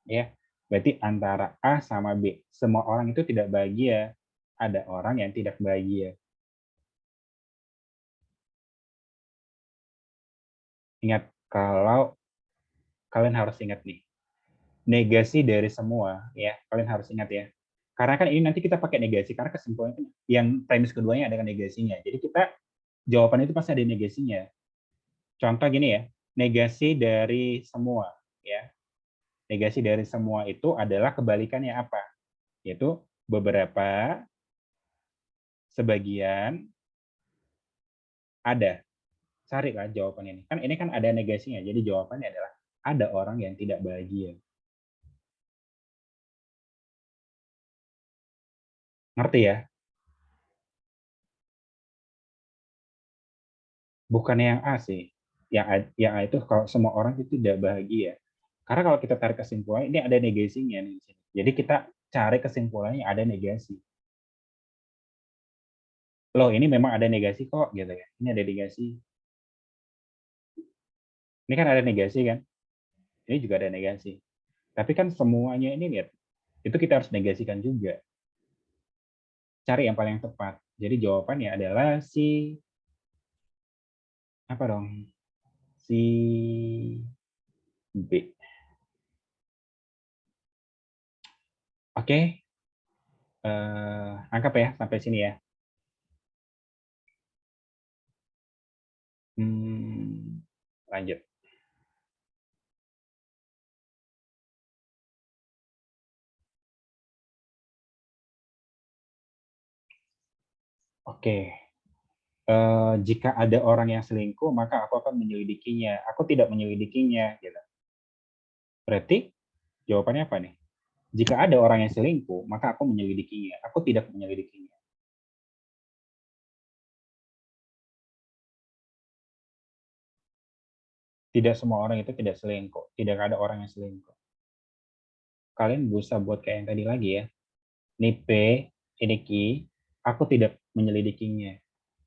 Ya. Berarti antara A sama B. Semua orang itu tidak bahagia. Ada orang yang tidak bahagia. Ingat, kalau kalian harus ingat nih, negasi dari semua, ya, kalian harus ingat ya. Karena kan ini nanti kita pakai negasi, karena kesimpulan itu yang premis keduanya ada negasinya. Jadi kita jawaban itu pasti ada negasinya. Contoh gini ya, negasi dari semua, ya. Negasi dari semua itu adalah kebalikannya apa? Yaitu beberapa, sebagian, ada. Carilah jawaban ini. Kan ini kan ada negasinya, jadi jawabannya adalah ada orang yang tidak bahagia. Ngerti ya? Bukannya yang A sih. Yang A itu kalau semua orang itu tidak bahagia. Karena kalau kita tarik kesimpulan, ini ada negasinya nih di sini. Jadi kita cari kesimpulannya ada negasi. Loh, ini memang ada negasi kok, gitu ya. Ini ada negasi. Ini kan ada negasi kan? Ini juga ada negasi. Tapi kan semuanya ini lihat, itu kita harus negasikan juga. Cari yang paling tepat. Jadi jawabannya adalah si apa dong? Si B. Oke. Angkap ya sampai sini ya. Lanjut. Oke. Jika ada orang yang selingkuh, maka aku akan menyelidikinya. Aku tidak menyelidikinya. Gitu. Berarti jawabannya apa nih? Jika ada orang yang selingkuh, maka aku menyelidikinya. Aku tidak menyelidikinya. Tidak semua orang itu tidak selingkuh. Tidak ada orang yang selingkuh. Kalian bisa buat kayak yang tadi lagi ya. Ini P, ini Q, aku tidak menyelidikinya.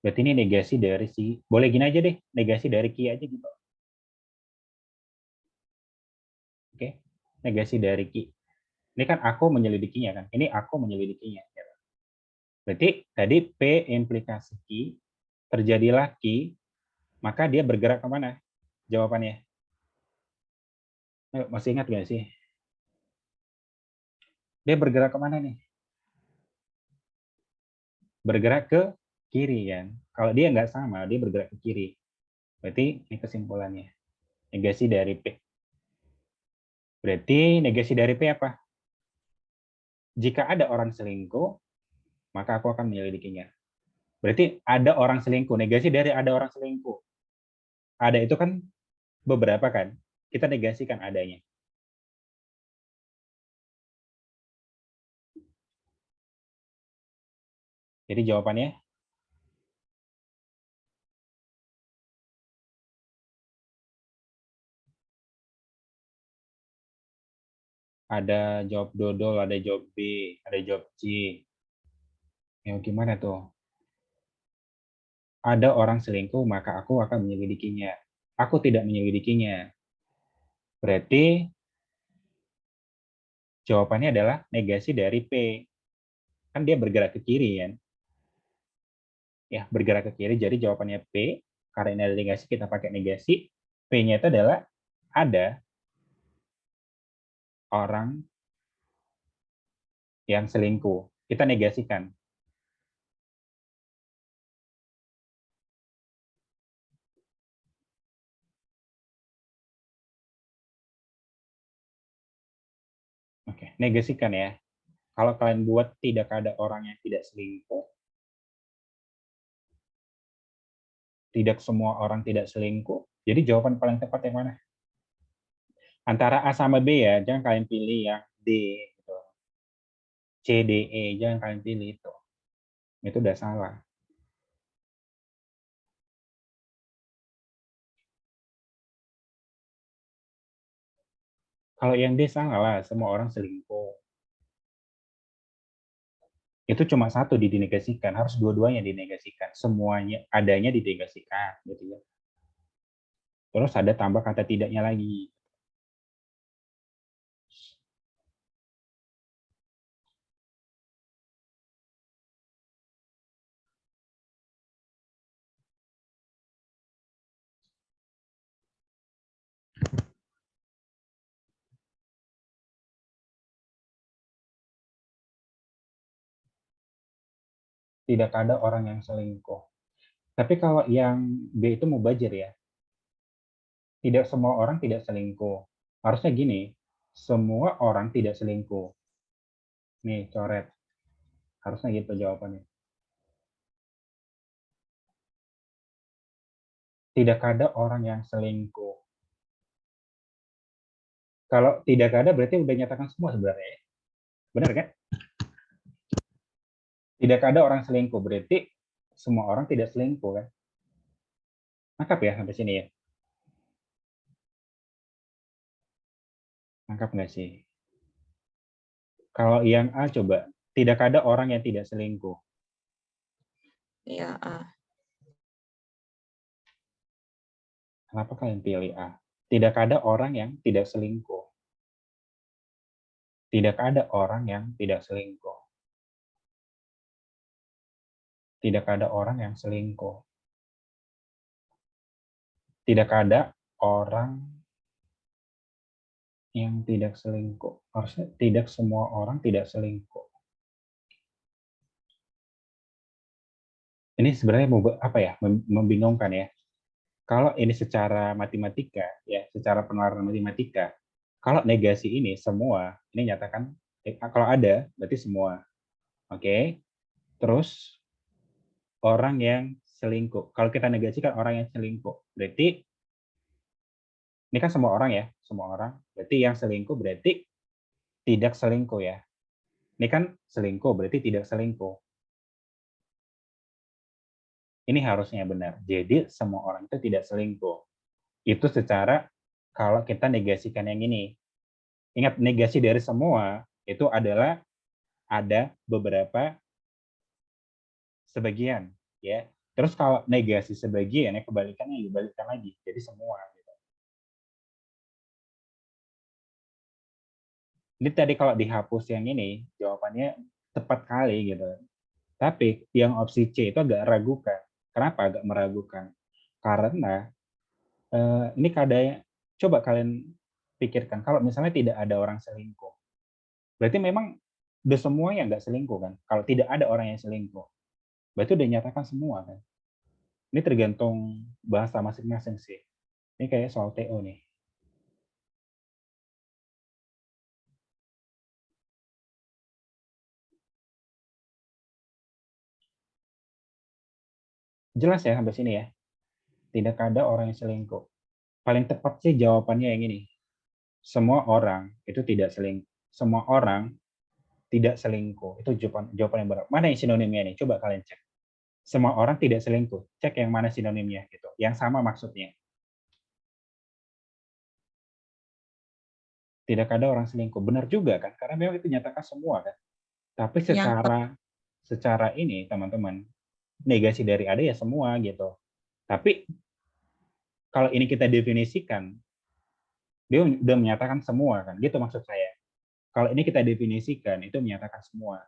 Berarti ini negasi dari si, boleh gini aja deh, negasi dari Q aja gitu. Oke, negasi dari Q. Ini kan aku menyelidikinya kan, ini aku menyelidikinya. Berarti tadi P implikasi Q, terjadilah Q, maka dia bergerak kemana? Jawabannya. Masih ingat nggak sih? Dia bergerak kemana nih? Bergerak ke kiri kan. Kalau dia nggak sama, dia bergerak ke kiri. Berarti ini kesimpulannya. Negasi dari P. Berarti negasi dari P apa? Jika ada orang selingkuh, maka aku akan menyelidikinya. Berarti ada orang selingkuh. Negasi dari ada orang selingkuh. Ada itu kan beberapa kan. Kita negasikan adanya. Jadi jawabannya ada jawab dodol, ada jawab B, ada jawab C. Ya gimana tuh? Ada orang selingkuh, maka aku akan menyelidikinya. Aku tidak menyelidikinya. Berarti jawabannya adalah negasi dari P. Kan dia bergerak ke kiri kan? Ya, bergerak ke kiri. Jadi jawabannya P. Karena ini ada negasi, kita pakai negasi. P-nya itu adalah ada orang yang selingkuh. Kita negasikan. Oke, negasikan ya. Kalau kalian buat tidak ada orang yang tidak selingkuh, tidak semua orang tidak selingkuh, jadi jawaban paling tepat yang mana? Antara A sama B ya, jangan kalian pilih yang D. Gitu. C, D, E, jangan kalian pilih itu. Itu udah salah. Kalau yang D salah lah, semua orang selingkuh. Itu cuma satu dinegasikan, harus dua-duanya dinegasikan. Semuanya adanya dinegasikan, gitu ya. Terus ada tambah kata tidaknya lagi. Tidak ada orang yang selingkuh. Tapi kalau yang B itu mubazir ya. Tidak semua orang tidak selingkuh. Harusnya gini, semua orang tidak selingkuh. Nih, coret. Harusnya gitu jawabannya. Tidak ada orang yang selingkuh. Kalau tidak ada berarti udah nyatakan semua sebenarnya. Benar kan? Tidak ada orang selingkuh berarti semua orang tidak selingkuh kan? Nangkap ya sampai sini ya. Nangkap nggak sih? Kalau yang A coba, tidak ada orang yang tidak selingkuh. Ya, A. Kenapa kalian pilih A? Tidak ada orang yang tidak selingkuh. Tidak ada orang yang tidak selingkuh. Tidak ada orang yang selingkuh. Tidak ada orang yang tidak selingkuh. Harusnya tidak semua orang tidak selingkuh. Ini sebenarnya apa ya? Membingungkan ya. Kalau ini secara matematika ya, secara pengeluaran matematika, kalau negasi ini semua, ini nyatakan kalau ada berarti semua. Oke. Terus orang yang selingkuh. Kalau kita negasikan orang yang selingkuh, berarti ini kan semua orang ya, semua orang. Berarti yang selingkuh berarti tidak selingkuh ya. Ini kan selingkuh berarti tidak selingkuh. Ini harusnya benar. Jadi semua orang itu tidak selingkuh. Itu secara kalau kita negasikan yang ini. Ingat, negasi dari semua itu adalah ada beberapa sebagian ya. Terus kalau negasi sebagian ya kebalikannya dibalikkan lagi. Jadi semua gitu. Ini tadi kalau dihapus yang ini jawabannya tepat kali gitu. Tapi yang opsi C itu agak ragukan. Kenapa agak meragukan? Karena ini kadang coba kalian pikirkan kalau misalnya tidak ada orang selingkuh, berarti memang udah semua yang nggak selingkuh kan? Kalau tidak ada orang yang selingkuh, berarti udah nyatakan semua kan? Ini tergantung bahasa masing-masing sih. Ini kayak soal TO nih. Jelas ya sampai sini ya? Tidak ada orang yang selingkuh. Paling tepat sih jawabannya yang ini. Semua orang itu tidak selingkuh. Semua orang tidak selingkuh. Itu jawaban yang benar. Mana yang sinonimnya nih? Coba kalian cek. Semua orang tidak selingkuh. Cek yang mana sinonimnya gitu. Yang sama maksudnya. Tidak ada orang selingkuh. Benar juga kan? Karena memang itu nyatakan semua kan. Tapi Yang secara ini teman-teman, negasi dari ada ya semua gitu. Tapi kalau ini kita definisikan, dia udah menyatakan semua kan. Gitu maksud saya. Kalau ini kita definisikan, itu menyatakan semua.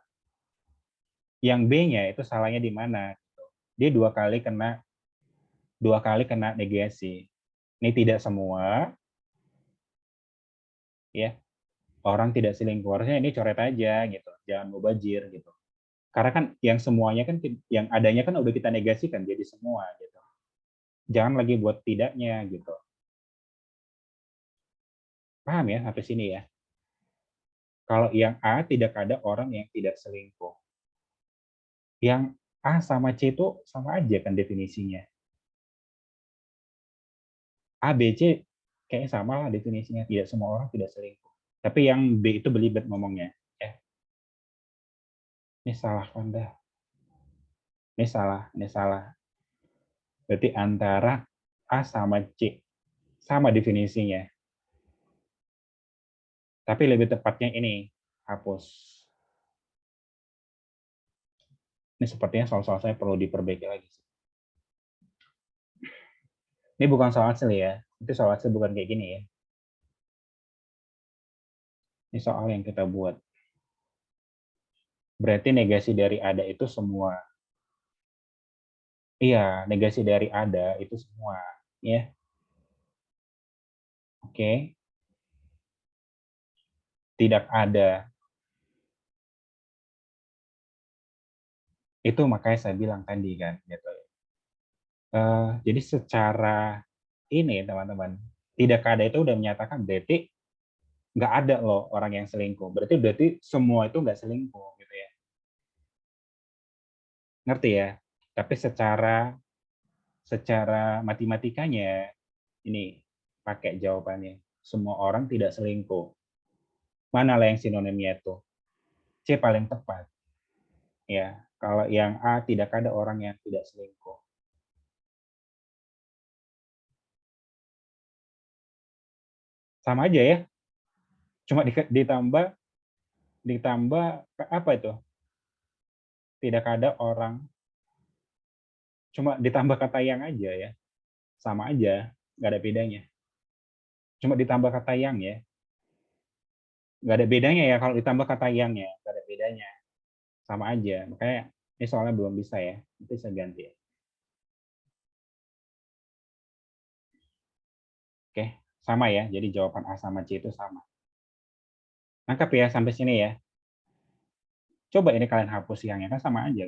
Yang B-nya itu salahnya di mana? Dia dua kali kena negasi. Ini tidak semua, ya orang tidak selingkuh. Harusnya ini coret aja gitu, jangan mubazir gitu. Karena kan yang semuanya kan yang adanya kan udah kita negasikan jadi semua gitu. Jangan lagi buat tidaknya gitu. Paham ya sampai sini ya? Kalau yang A tidak ada orang yang tidak selingkuh. Yang A sama C itu sama aja kan definisinya. A, B, C kayaknya sama lah definisinya. Tidak semua orang tidak selingkuh. Tapi yang B itu belibet ngomongnya. Ini salah kan dah. Ini salah. Berarti antara A sama C. Sama definisinya. Tapi lebih tepatnya ini. Hapus. Ini sepertinya soal-soal saya perlu diperbaiki lagi. Ini bukan soal asli ya. Itu soal asli bukan kayak gini ya. Ini soal yang kita buat. Berarti negasi dari ada itu semua. Iya, negasi dari ada itu semua. Ya. Oke. Tidak ada. Itu makanya saya bilang tadi kan. Gitu. Jadi secara ini teman-teman, tidak ada itu udah menyatakan berarti nggak ada loh orang yang selingkuh. Berarti semua itu nggak selingkuh gitu ya. Ngerti ya? Tapi secara matematikanya ini pakai jawabannya. Semua orang tidak selingkuh. Mana lah yang sinonimnya itu? C paling tepat. Ya, kalau yang A tidak ada orang yang tidak selingkuh. Sama aja ya. Cuma ditambah apa itu? Tidak ada orang. Cuma ditambah kata yang aja ya. Sama aja, nggak ada bedanya. Cuma ditambah kata yang ya. Nggak ada bedanya ya kalau ditambah kata yang ya. Nggak ada bedanya. Sama aja. Makanya ini soalnya belum bisa ya. Nanti saya ganti ya. Oke, sama ya. Jadi jawaban A sama C itu sama. Nangkap ya sampai sini ya. Coba ini kalian hapus yangnya, kan sama aja.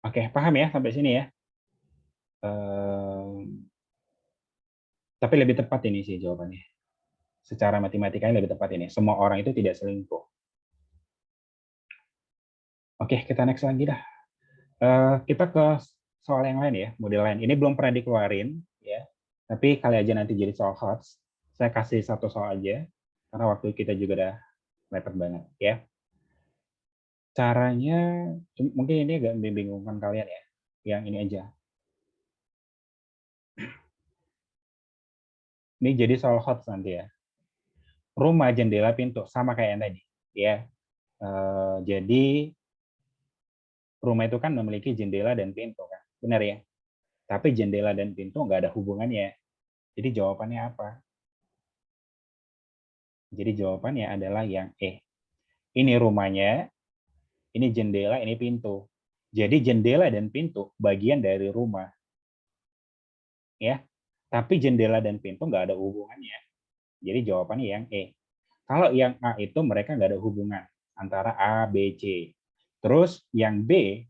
Oke, paham ya sampai sini ya. Tapi lebih tepat ini sih jawabannya. Secara matematikanya lebih tepat ini. Semua orang itu tidak selingkuh. Oke, kita next lagi dah. Kita ke soal yang lain ya, model lain. Ini belum pernah dikeluarin ya. Tapi kali aja nanti jadi soal HOTS. Saya kasih satu soal aja karena waktu kita juga udah mepet banget ya. Caranya mungkin ini agak membingungkan kalian ya. Yang ini aja. Ini jadi soal HOTS nanti ya. Rumah, jendela, pintu sama kayak yang tadi ya. Jadi rumah itu kan memiliki jendela dan pintu kan, benar ya? Tapi jendela dan pintu nggak ada hubungannya. Jadi jawabannya apa? Jadi jawabannya adalah yang E. Ini rumahnya, ini jendela, ini pintu. Jadi jendela dan pintu bagian dari rumah. Ya. Tapi jendela dan pintu nggak ada hubungannya. Jadi jawabannya yang E. Kalau yang A itu mereka nggak ada hubungan antara A, B, C. Terus yang B,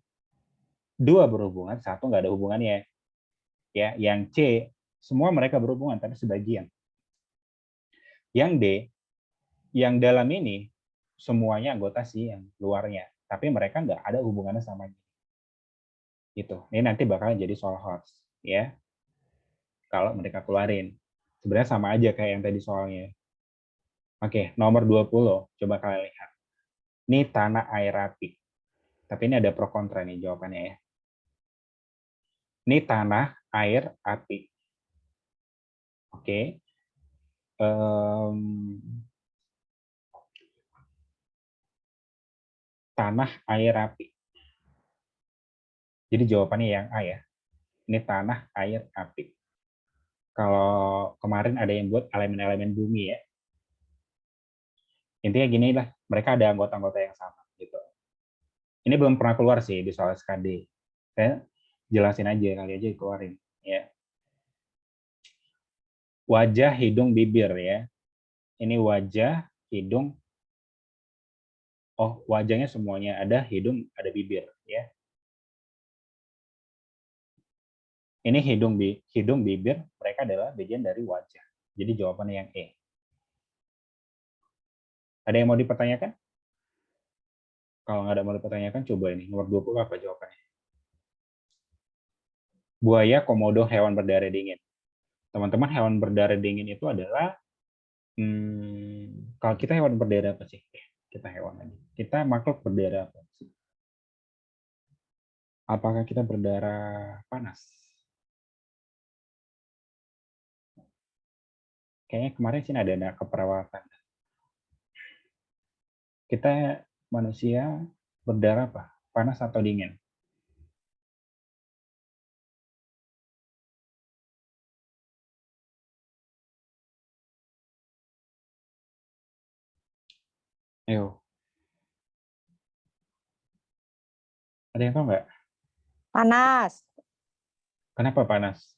dua berhubungan, satu nggak ada hubungannya. Ya, yang C, semua mereka berhubungan, tapi sebagian. Yang D, yang dalam ini semuanya anggota si yang luarnya, tapi mereka nggak ada hubungannya sama ini. Gitu. Ini nanti bakalan jadi soal HOTS ya. Kalau mereka keluarin. Sebenarnya sama aja kayak yang tadi soalnya. Oke, nomor 20. Coba kalian lihat. Ini tanah air api. Tapi ini ada pro kontra nih jawabannya ya. Ini tanah air api. Oke. Tanah air api. Jadi jawabannya yang A ya. Ini tanah air api. Kalau kemarin ada yang buat elemen-elemen bumi ya. Intinya gini lah, mereka ada anggota-anggota yang sama gitu. Ini belum pernah keluar sih di soal SKD. Saya jelasin aja, kali aja dikeluarin ya. Wajah, hidung, bibir ya. Ini wajah, hidung. Oh, wajahnya semuanya ada, hidung, ada bibir ya. Ini hidung, bibir, mereka adalah bagian dari wajah. Jadi jawabannya yang E. Ada yang mau dipertanyakan? Kalau nggak ada mau dipertanyakan, coba ini. Nomor 20 apa jawabannya? Buaya, komodo, hewan berdarah dingin. Teman-teman, hewan berdarah dingin itu adalah, kalau kita hewan berdarah apa sih? Kita hewan aja. Kita makhluk berdarah apa sih? Apakah kita berdarah panas? Kayaknya kemarin sih ada keperawatan. Kita manusia berdarah apa? Panas atau dingin? Ayo. Ada yang tahu nggak? Panas. Kenapa panas?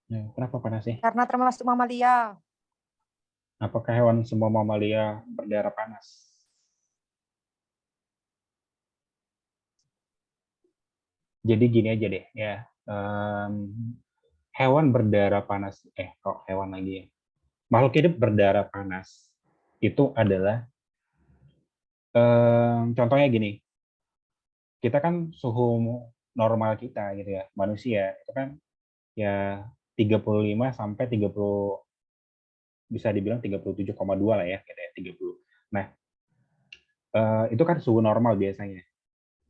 Ya, kenapa panas sih? Karena termasuk mamalia. Apakah hewan semua mamalia berdarah panas? Jadi gini aja deh ya. Hewan berdarah panas. Kok hewan lagi ya? Makhluk hidup berdarah panas itu adalah contohnya gini. Kita kan suhu normal kita gitu ya, manusia itu kan ya 35 sampai 30, bisa dibilang 37,2 lah ya, gitu ya, 30. Nah, itu kan suhu normal biasanya.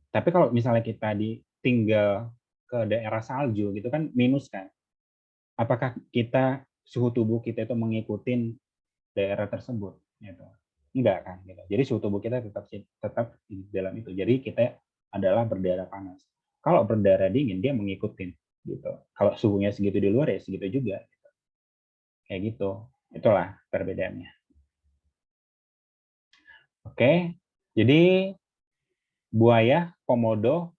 Tapi kalau misalnya kita tinggal ke daerah salju gitu kan minus kan. Apakah suhu tubuh kita itu mengikuti daerah tersebut gitu? Enggak kan gitu. Jadi suhu tubuh kita tetap di dalam itu. Jadi kita adalah berdarah panas. Kalau berdarah dingin dia mengikuti gitu. Kalau suhunya segitu di luar ya segitu juga gitu. Kayak gitu. Itulah perbedaannya. Oke. Jadi buaya, komodo,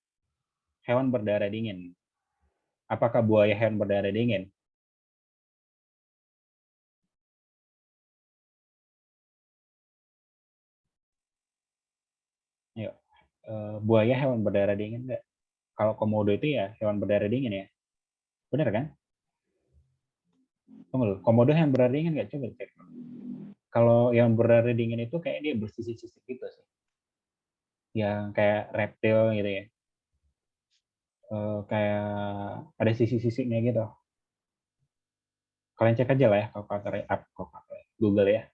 hewan berdarah dingin. Apakah buaya hewan berdarah dingin? Yuk. Buaya hewan berdarah dingin nggak? Kalau komodo itu ya hewan berdarah dingin ya. Benar kan? Tunggu dulu. Komodo hewan berdarah dingin nggak? Coba cek. Kalau yang berdarah dingin itu kayak dia bersisik-sisik gitu sih. Yang kayak reptil gitu ya. Kayak ada sisi-sisiknya gitu. Kalian cek aja lah ya kalau pakai Google ya.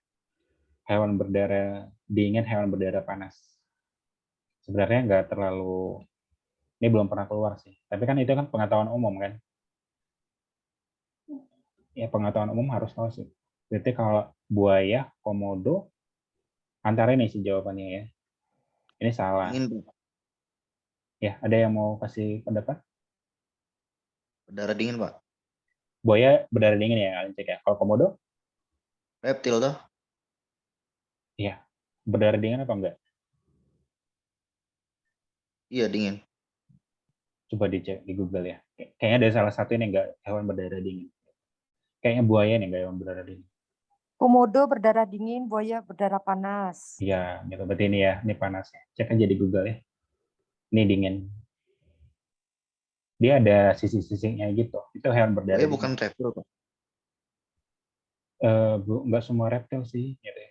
Hewan berdarah dingin, hewan berdarah panas. Sebenarnya nggak terlalu, ini belum pernah keluar sih. Tapi kan itu kan pengetahuan umum kan. Ya pengetahuan umum harus tahu sih. Berarti kalau buaya, komodo, antara ini sih jawabannya ya. Ini salah. Dingin, Pak. Ya, ada yang mau kasih pendapat? Berdarah dingin, Pak. Buaya berdarah dingin ya, kalian cek ya. Kalau komodo, Reptil dah. ya berdarah dingin apa enggak? Iya, dingin. Coba dicek di Google ya. Kayaknya ada salah satu ini enggak hewan berdarah dingin. Kayaknya buaya nih enggak hewan berdarah dingin. Komodo berdarah dingin, buaya berdarah panas. Iya, gitu. Berarti ini ya, ini panasnya. Cek aja di Google ya. Ini dingin. Dia ada sisi-sisinya gitu. Itu hewan berdarah Buaya dingin. bukan reptil, Pak. Enggak semua reptil sih. Gitu ya.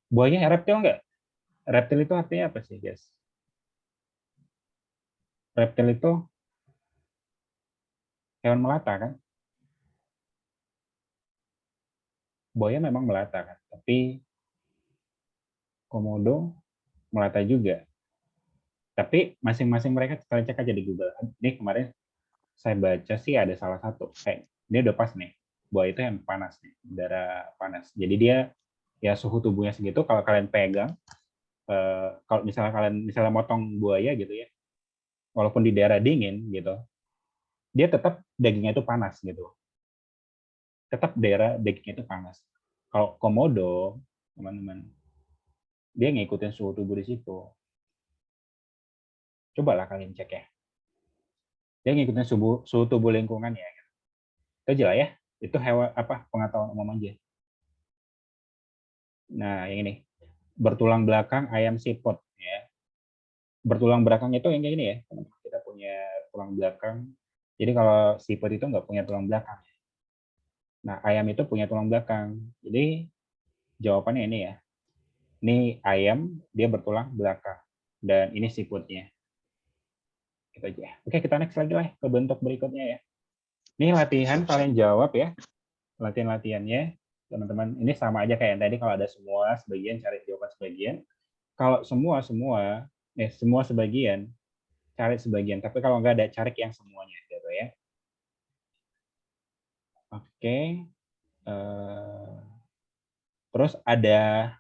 Buaya reptil enggak? Reptil itu artinya apa sih, guys? Reptil itu hewan melata kan? Buaya memang melata kan, tapi komodo melata juga. Tapi masing-masing mereka kita cek aja di Google. Ini kemarin saya baca sih ada salah satu. Dia udah pas nih. Buaya itu yang panas nih, udara panas. Jadi dia ya suhu tubuhnya segitu. Kalau kalian pegang, kalau misalnya kalian motong buaya gitu ya, walaupun di daerah dingin gitu, dia tetap dagingnya itu panas gitu. Tetap daerah dagingnya itu panas. Kalau komodo, teman-teman, dia ngikutin suhu tubuh di situ. Cobalah kalian cek ya. Dia ngikutin suhu tubuh lingkungan ya. Itu aja lah ya. Itu hewan apa pengetahuan umum aja. Nah, yang ini. Bertulang belakang ayam siput ya. Bertulang belakang itu yang kayak gini ya. Kita punya tulang belakang. Jadi kalau siput itu nggak punya tulang belakang. Nah, ayam itu punya tulang belakang. Jadi jawabannya ini ya. Ini ayam, dia bertulang belakang. Dan ini siputnya. Gitu aja. Oke, kita next lagi lah ke bentuk berikutnya ya. Ini latihan kalian jawab ya. Latihan-latihannya, teman-teman. Ini sama aja kayak yang tadi. Kalau ada semua, sebagian cari jawaban sebagian. Kalau semua sebagian, cari sebagian. Tapi kalau nggak ada, cari yang semuanya. Gitu ya. Oke. Terus ada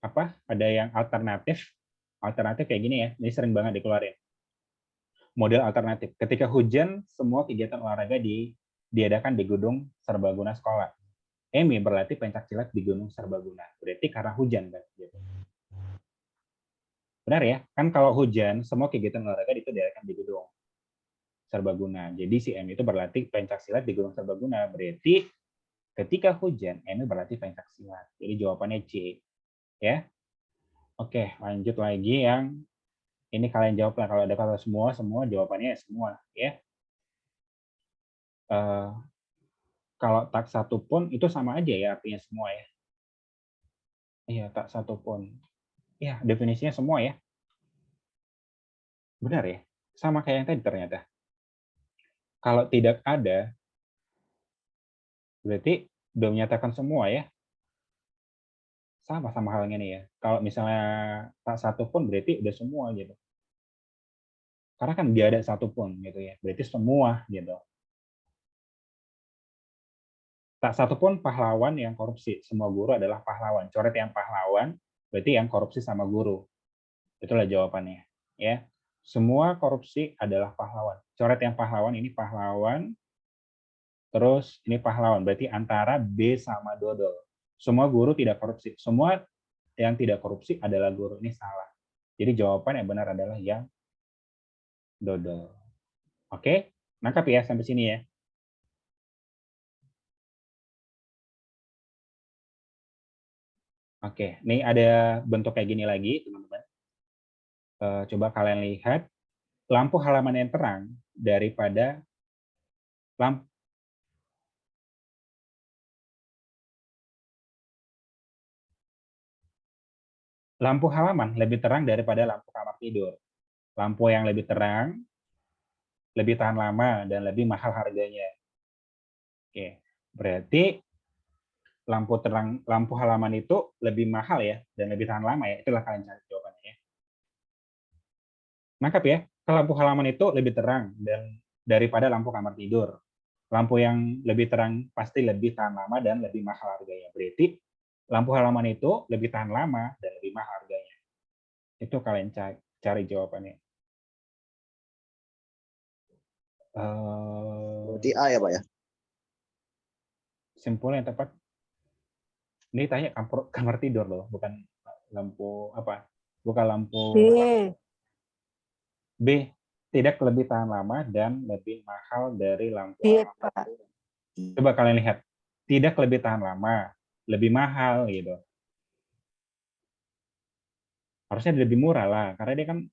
apa? Ada yang alternatif. Alternatif kayak gini ya. Ini sering banget dikeluarin. Model alternatif. Ketika hujan, semua kegiatan olahraga diadakan di gedung serbaguna sekolah. Emi berlatih pencaksilat di gunung serbaguna. Berarti karena hujan kan? Gitu. Benar ya? Kan kalau hujan, semua kegiatan olahraga itu diadakan di gedung serbaguna. Jadi si Emi itu berlatih pencaksilat di gunung serbaguna. Berarti ketika hujan, Emi berlatih pencaksilat. Jadi jawabannya C. Ya. Oke, lanjut lagi yang ini kalian jawab lah. Kalau ada kata semua jawabannya semua. Ya. Kalau tak satu pun itu sama aja ya artinya semua ya. Iya, tak satu pun. Ya, definisinya semua ya. Benar ya? Sama kayak yang tadi ternyata. Kalau tidak ada, Berarti udah menyatakan semua ya. Sama halnya nih ya. Kalau misalnya tak satu pun berarti udah semua gitu. Karena kan dia ada satu pun gitu ya. Berarti semua gitu. Tak satu pun pahlawan yang korupsi. Semua guru adalah pahlawan. Coret yang pahlawan berarti yang korupsi sama guru. Itulah jawabannya. Ya. Semua korupsi adalah pahlawan. Coret yang pahlawan ini pahlawan. Terus ini pahlawan. Berarti antara B sama dodol. Semua guru tidak korupsi. Semua yang tidak korupsi adalah guru. Ini salah. Jadi jawaban yang benar adalah yang dodol. Oke? Nangkap ya sampai sini ya. Oke, ini ada bentuk kayak gini lagi, teman-teman. Coba kalian lihat lampu halaman yang terang daripada lampu halaman lebih terang daripada lampu kamar tidur. Lampu yang lebih terang, lebih tahan lama, dan lebih mahal harganya. Oke, berarti lampu halaman itu lebih mahal ya, dan lebih tahan lama ya. Itulah kalian cari jawabannya ya. Nangkap ya, ke lampu halaman itu lebih terang dan daripada lampu kamar tidur. Lampu yang lebih terang pasti lebih tahan lama dan lebih mahal harganya. Berarti lampu halaman itu lebih tahan lama dan lebih mahal harganya. Itu kalian cari jawabannya. Berarti A ya, Pak ya? Simpul yang tepat. Ini tanya kamar tidur loh, bukan lampu apa? Bukan lampu B. B. Tidak lebih tahan lama dan lebih mahal dari lampu B, halaman. Pak. Coba kalian lihat. Tidak lebih tahan lama, lebih mahal gitu. Harusnya lebih murah lah, karena dia kan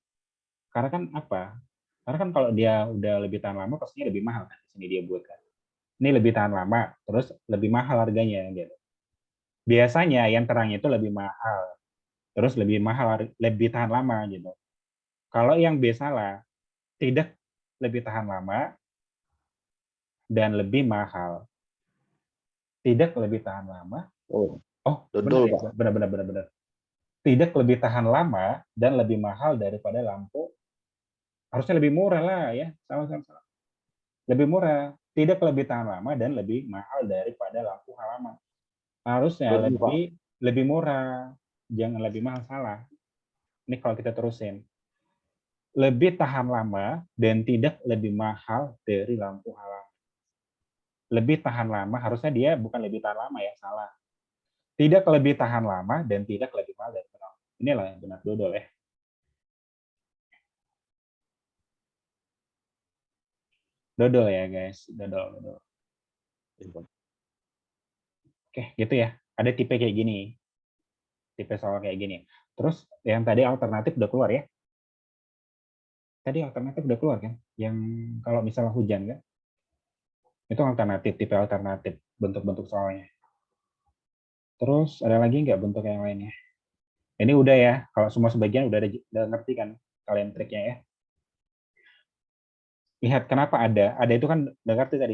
apa? Karena kan kalau dia udah lebih tahan lama pastinya lebih mahal kan. Di sini dia buat kan. Ini lebih tahan lama, terus lebih mahal harganya gitu. Biasanya yang terang itu lebih mahal, terus lebih mahal, lebih tahan lama gitu. Kalau yang B salah, tidak lebih tahan lama dan lebih mahal. Tidak lebih tahan lama. Oh, Benar dodol, ya, Pak. benar. Tidak lebih tahan lama dan lebih mahal daripada lampu. Harusnya lebih murah lah ya, sama-sama. Lebih murah, tidak lebih tahan lama dan lebih mahal daripada lampu halaman. Harusnya lebih murah, jangan lebih mahal, salah. Ini kalau kita terusin. Lebih tahan lama dan tidak lebih mahal dari lampu halaman. Lebih tahan lama, harusnya dia bukan lebih tahan lama ya, salah. Tidak lebih tahan lama dan tidak lebih mahal dari lampu. Inilah yang benar dodol ya. Dodol ya guys, dodol. Oke, gitu ya. Ada tipe kayak gini. Tipe soal kayak gini. Terus yang tadi alternatif udah keluar ya. Tadi alternatif udah keluar kan? Yang kalau misalnya hujan kan? Itu alternatif, tipe alternatif bentuk-bentuk soalnya. Terus ada lagi nggak bentuk yang lainnya? Ini udah ya, kalau semua sebagian udah ngerti kan kalian triknya ya. Lihat kenapa ada. Ada itu kan udah ngerti tadi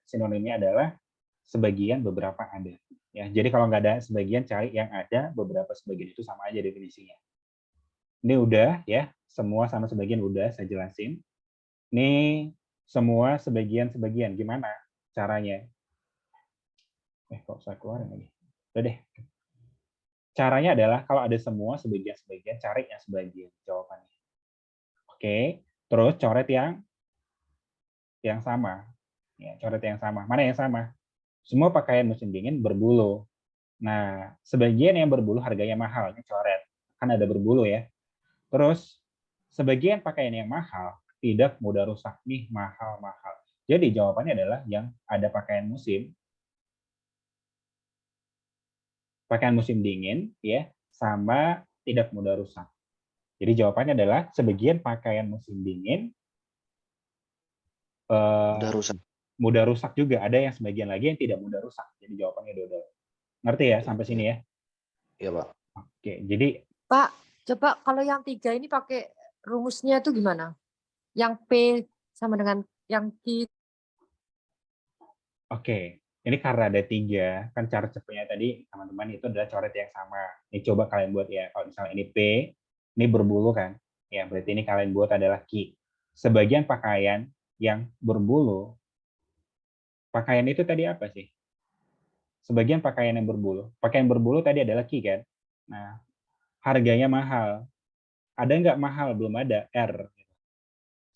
sinonimnya adalah sebagian, beberapa, ada. Ya, jadi kalau nggak ada sebagian, cari yang ada, beberapa, sebagian, itu sama aja definisinya. Ini udah ya, semua sama sebagian udah saya jelasin. Ini semua sebagian, gimana caranya? Kok saya keluarin lagi? Udah deh. Caranya adalah kalau ada semua sebagian, cari yang sebagian jawabannya. Oke, terus coret yang sama. Ya, coret yang sama. Mana yang sama? Semua pakaian musim dingin berbulu. Nah, sebagian yang berbulu harganya mahal, ini coret. Kan ada berbulu ya. Terus, sebagian pakaian yang mahal tidak mudah rusak. Nih, mahal-mahal. Jadi, jawabannya adalah yang ada pakaian musim dingin, ya, sama tidak mudah rusak. Jadi, jawabannya adalah sebagian pakaian musim dingin mudah rusak juga. Ada yang sebagian lagi yang tidak mudah rusak. Jadi, jawabannya dodol. Ngerti ya sampai sini ya? Iya, Pak. Oke, jadi Pak, coba kalau yang 3 ini pakai rumusnya itu gimana? Yang P sama dengan yang Q. Oke, Ini karena ada 3, kan cara cepatnya tadi teman-teman itu adalah coret yang sama. Ini coba kalian buat ya. Kalau misalnya ini P, ini berbulu kan? Ya, berarti ini kalian buat adalah Q. Sebagian pakaian yang berbulu, pakaian itu tadi apa sih? Sebagian pakaian yang berbulu. Pakaian berbulu tadi adalah Q kan? Nah, harganya mahal. Ada nggak mahal? Belum ada, R.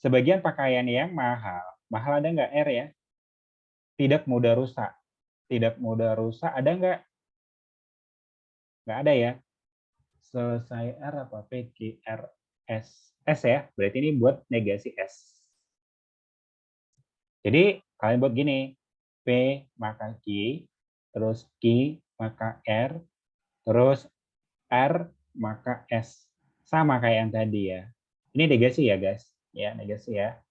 Sebagian pakaian yang mahal. Mahal ada nggak R ya? Tidak mudah rusak. Tidak mudah rusak ada nggak? Nggak ada ya. Selesai R apa? P, Q, R, S. S ya, berarti ini buat negasi S. Jadi kalian buat gini. P maka Q, terus Q maka R, terus R maka S. Sama kayak yang tadi ya. Ini negasi ya guys. Ya, negasi ya.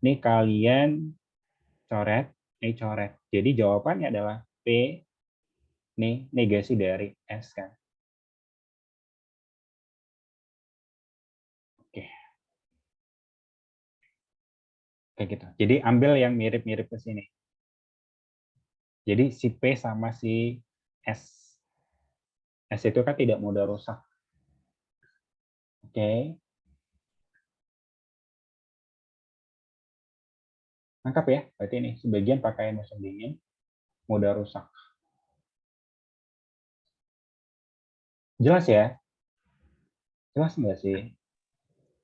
Ini kalian coret, ini coret. Jadi jawabannya adalah P, ini negasi dari S kan. Oke. Kayak gitu. Jadi ambil yang mirip-mirip ke sini. Jadi si P sama si S. S itu kan tidak mudah rusak. Oke. Lengkap ya, berarti ini sebagian pakaian musim dingin mudah rusak. Jelas ya? Jelas nggak sih?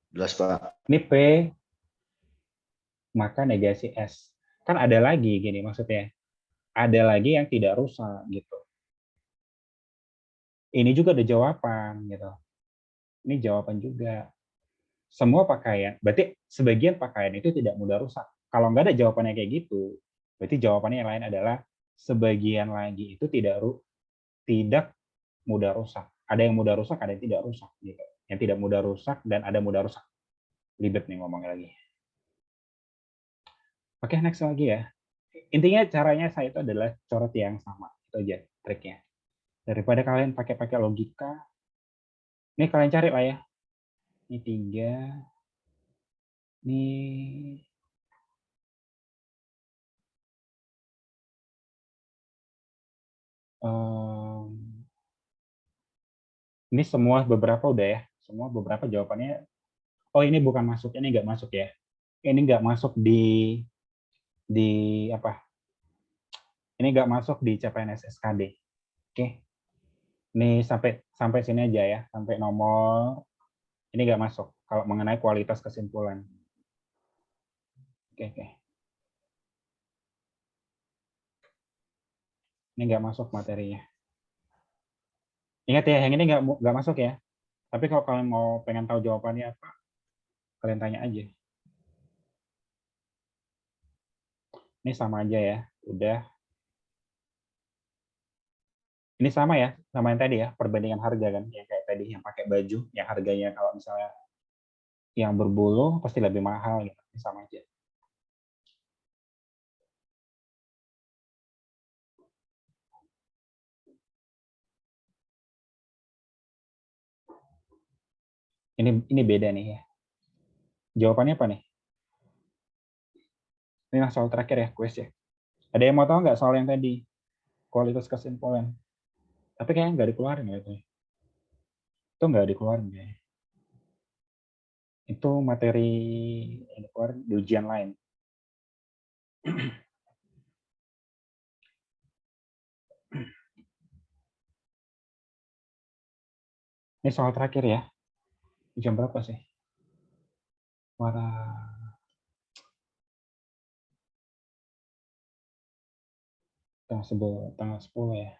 Jelas, Pak. Ini P, maka negasi S. Kan ada lagi gini maksudnya. Ada lagi yang tidak rusak gitu. Ini juga ada jawaban gitu. Ini jawaban juga. Semua pakaian, berarti sebagian pakaian itu tidak mudah rusak. Kalau nggak ada jawabannya kayak gitu, berarti jawabannya yang lain adalah sebagian lagi itu tidak mudah rusak. Ada yang mudah rusak, ada yang tidak rusak. Gitu. Yang tidak mudah rusak dan ada mudah rusak. Ribet nih ngomongnya lagi. Oke, next lagi ya. Intinya caranya saya itu adalah coret yang sama. Itu aja triknya. Daripada kalian pakai logika, ini kalian cari lah ya. Ini 3. Ini ini semua beberapa udah ya. Semua beberapa jawabannya. Oh ini bukan masuk, ini nggak masuk ya. Ini nggak masuk di apa? Ini nggak masuk di CPNS SKD. Oke. Ini sampai sini aja ya, sampai nomor ini nggak masuk kalau mengenai kualitas kesimpulan. Oke. Ini nggak masuk materinya. Ingat ya, yang ini nggak masuk ya. Tapi kalau kalian mau pengen tahu jawabannya apa, kalian tanya aja. Ini sama aja ya, udah. Ini sama ya, sama yang tadi ya, perbandingan harga kan, yang kayak tadi yang pakai baju, yang harganya kalau misalnya yang berbulu pasti lebih mahal gitu. Ini sama aja. Ini beda nih ya. Jawabannya apa nih? Ini soal terakhir ya, kuis ya. Ada yang mau tahu nggak soal yang tadi? Kualitas kesimpulan. Tapi kayaknya nggak dikeluarin ya itu. Itu nggak dikeluarin kayaknya. Itu materi yang dikeluarin di ujian lain. Ini soal terakhir ya. Jam berapa sih? Tanggal 10 ya.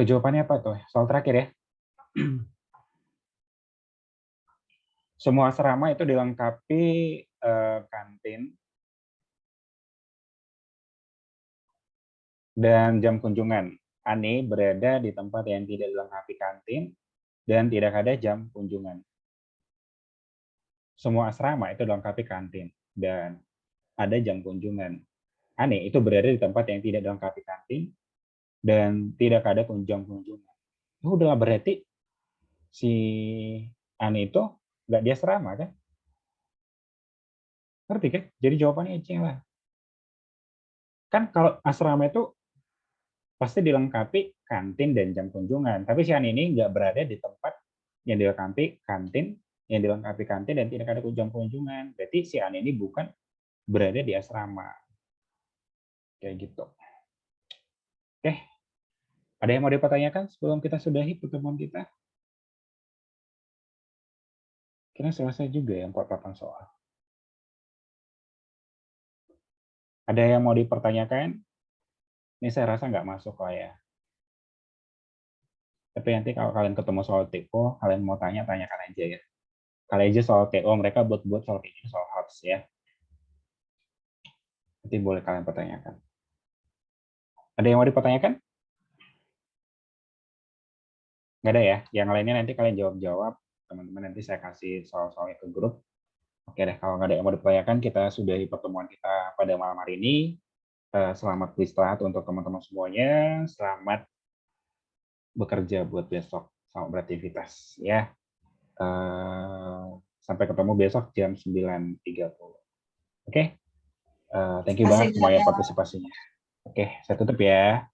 Jawabannya apa tuh? Soal terakhir ya. Semua asrama itu dilengkapi kantin dan jam kunjungan. Ani berada di tempat yang tidak dilengkapi kantin dan tidak ada jam kunjungan. Semua asrama itu dilengkapi kantin dan ada jam kunjungan. Ani itu berada di tempat yang tidak dilengkapi kantin dan tidak ada jam kunjungan. Udah berarti si Ani itu nggak di asrama kan? Ngerti kan? Jadi jawabannya Ecing lah. Kan kalau asrama itu pasti dilengkapi kantin dan jam kunjungan. Tapi si Ani ini nggak berada di tempat yang dilengkapi kantin, dan tidak ada jam kunjungan. Berarti si Ani ini bukan berada di asrama. Kayak gitu. Oke. Ada yang mau dipertanyakan sebelum kita sudahi pertemuan kita? Kira selesai juga ya 48 soal. Ada yang mau dipertanyakan? Ini saya rasa nggak masuk lah ya. Tapi nanti kalau kalian ketemu soal TO, kalian mau tanyakan aja ya. Kali aja soal TO, mereka buat soal kayak gini, soal HOTS ya. Nanti boleh kalian pertanyakan. Ada yang mau dipertanyakan? Nggak ada ya? Yang lainnya nanti kalian jawab-jawab. Teman-teman nanti saya kasih soal-soalnya ke grup. Oke deh, kalau nggak ada yang mau dipertanyakan, kita sudahi pertemuan kita pada malam hari ini. Selamat beristirahat untuk teman-teman semuanya. Selamat bekerja buat besok. Selamat beraktivitas ya. Sampai ketemu besok jam 9.30. Oke? Thank you banget semuanya partisipasinya. Oke, saya tutup ya.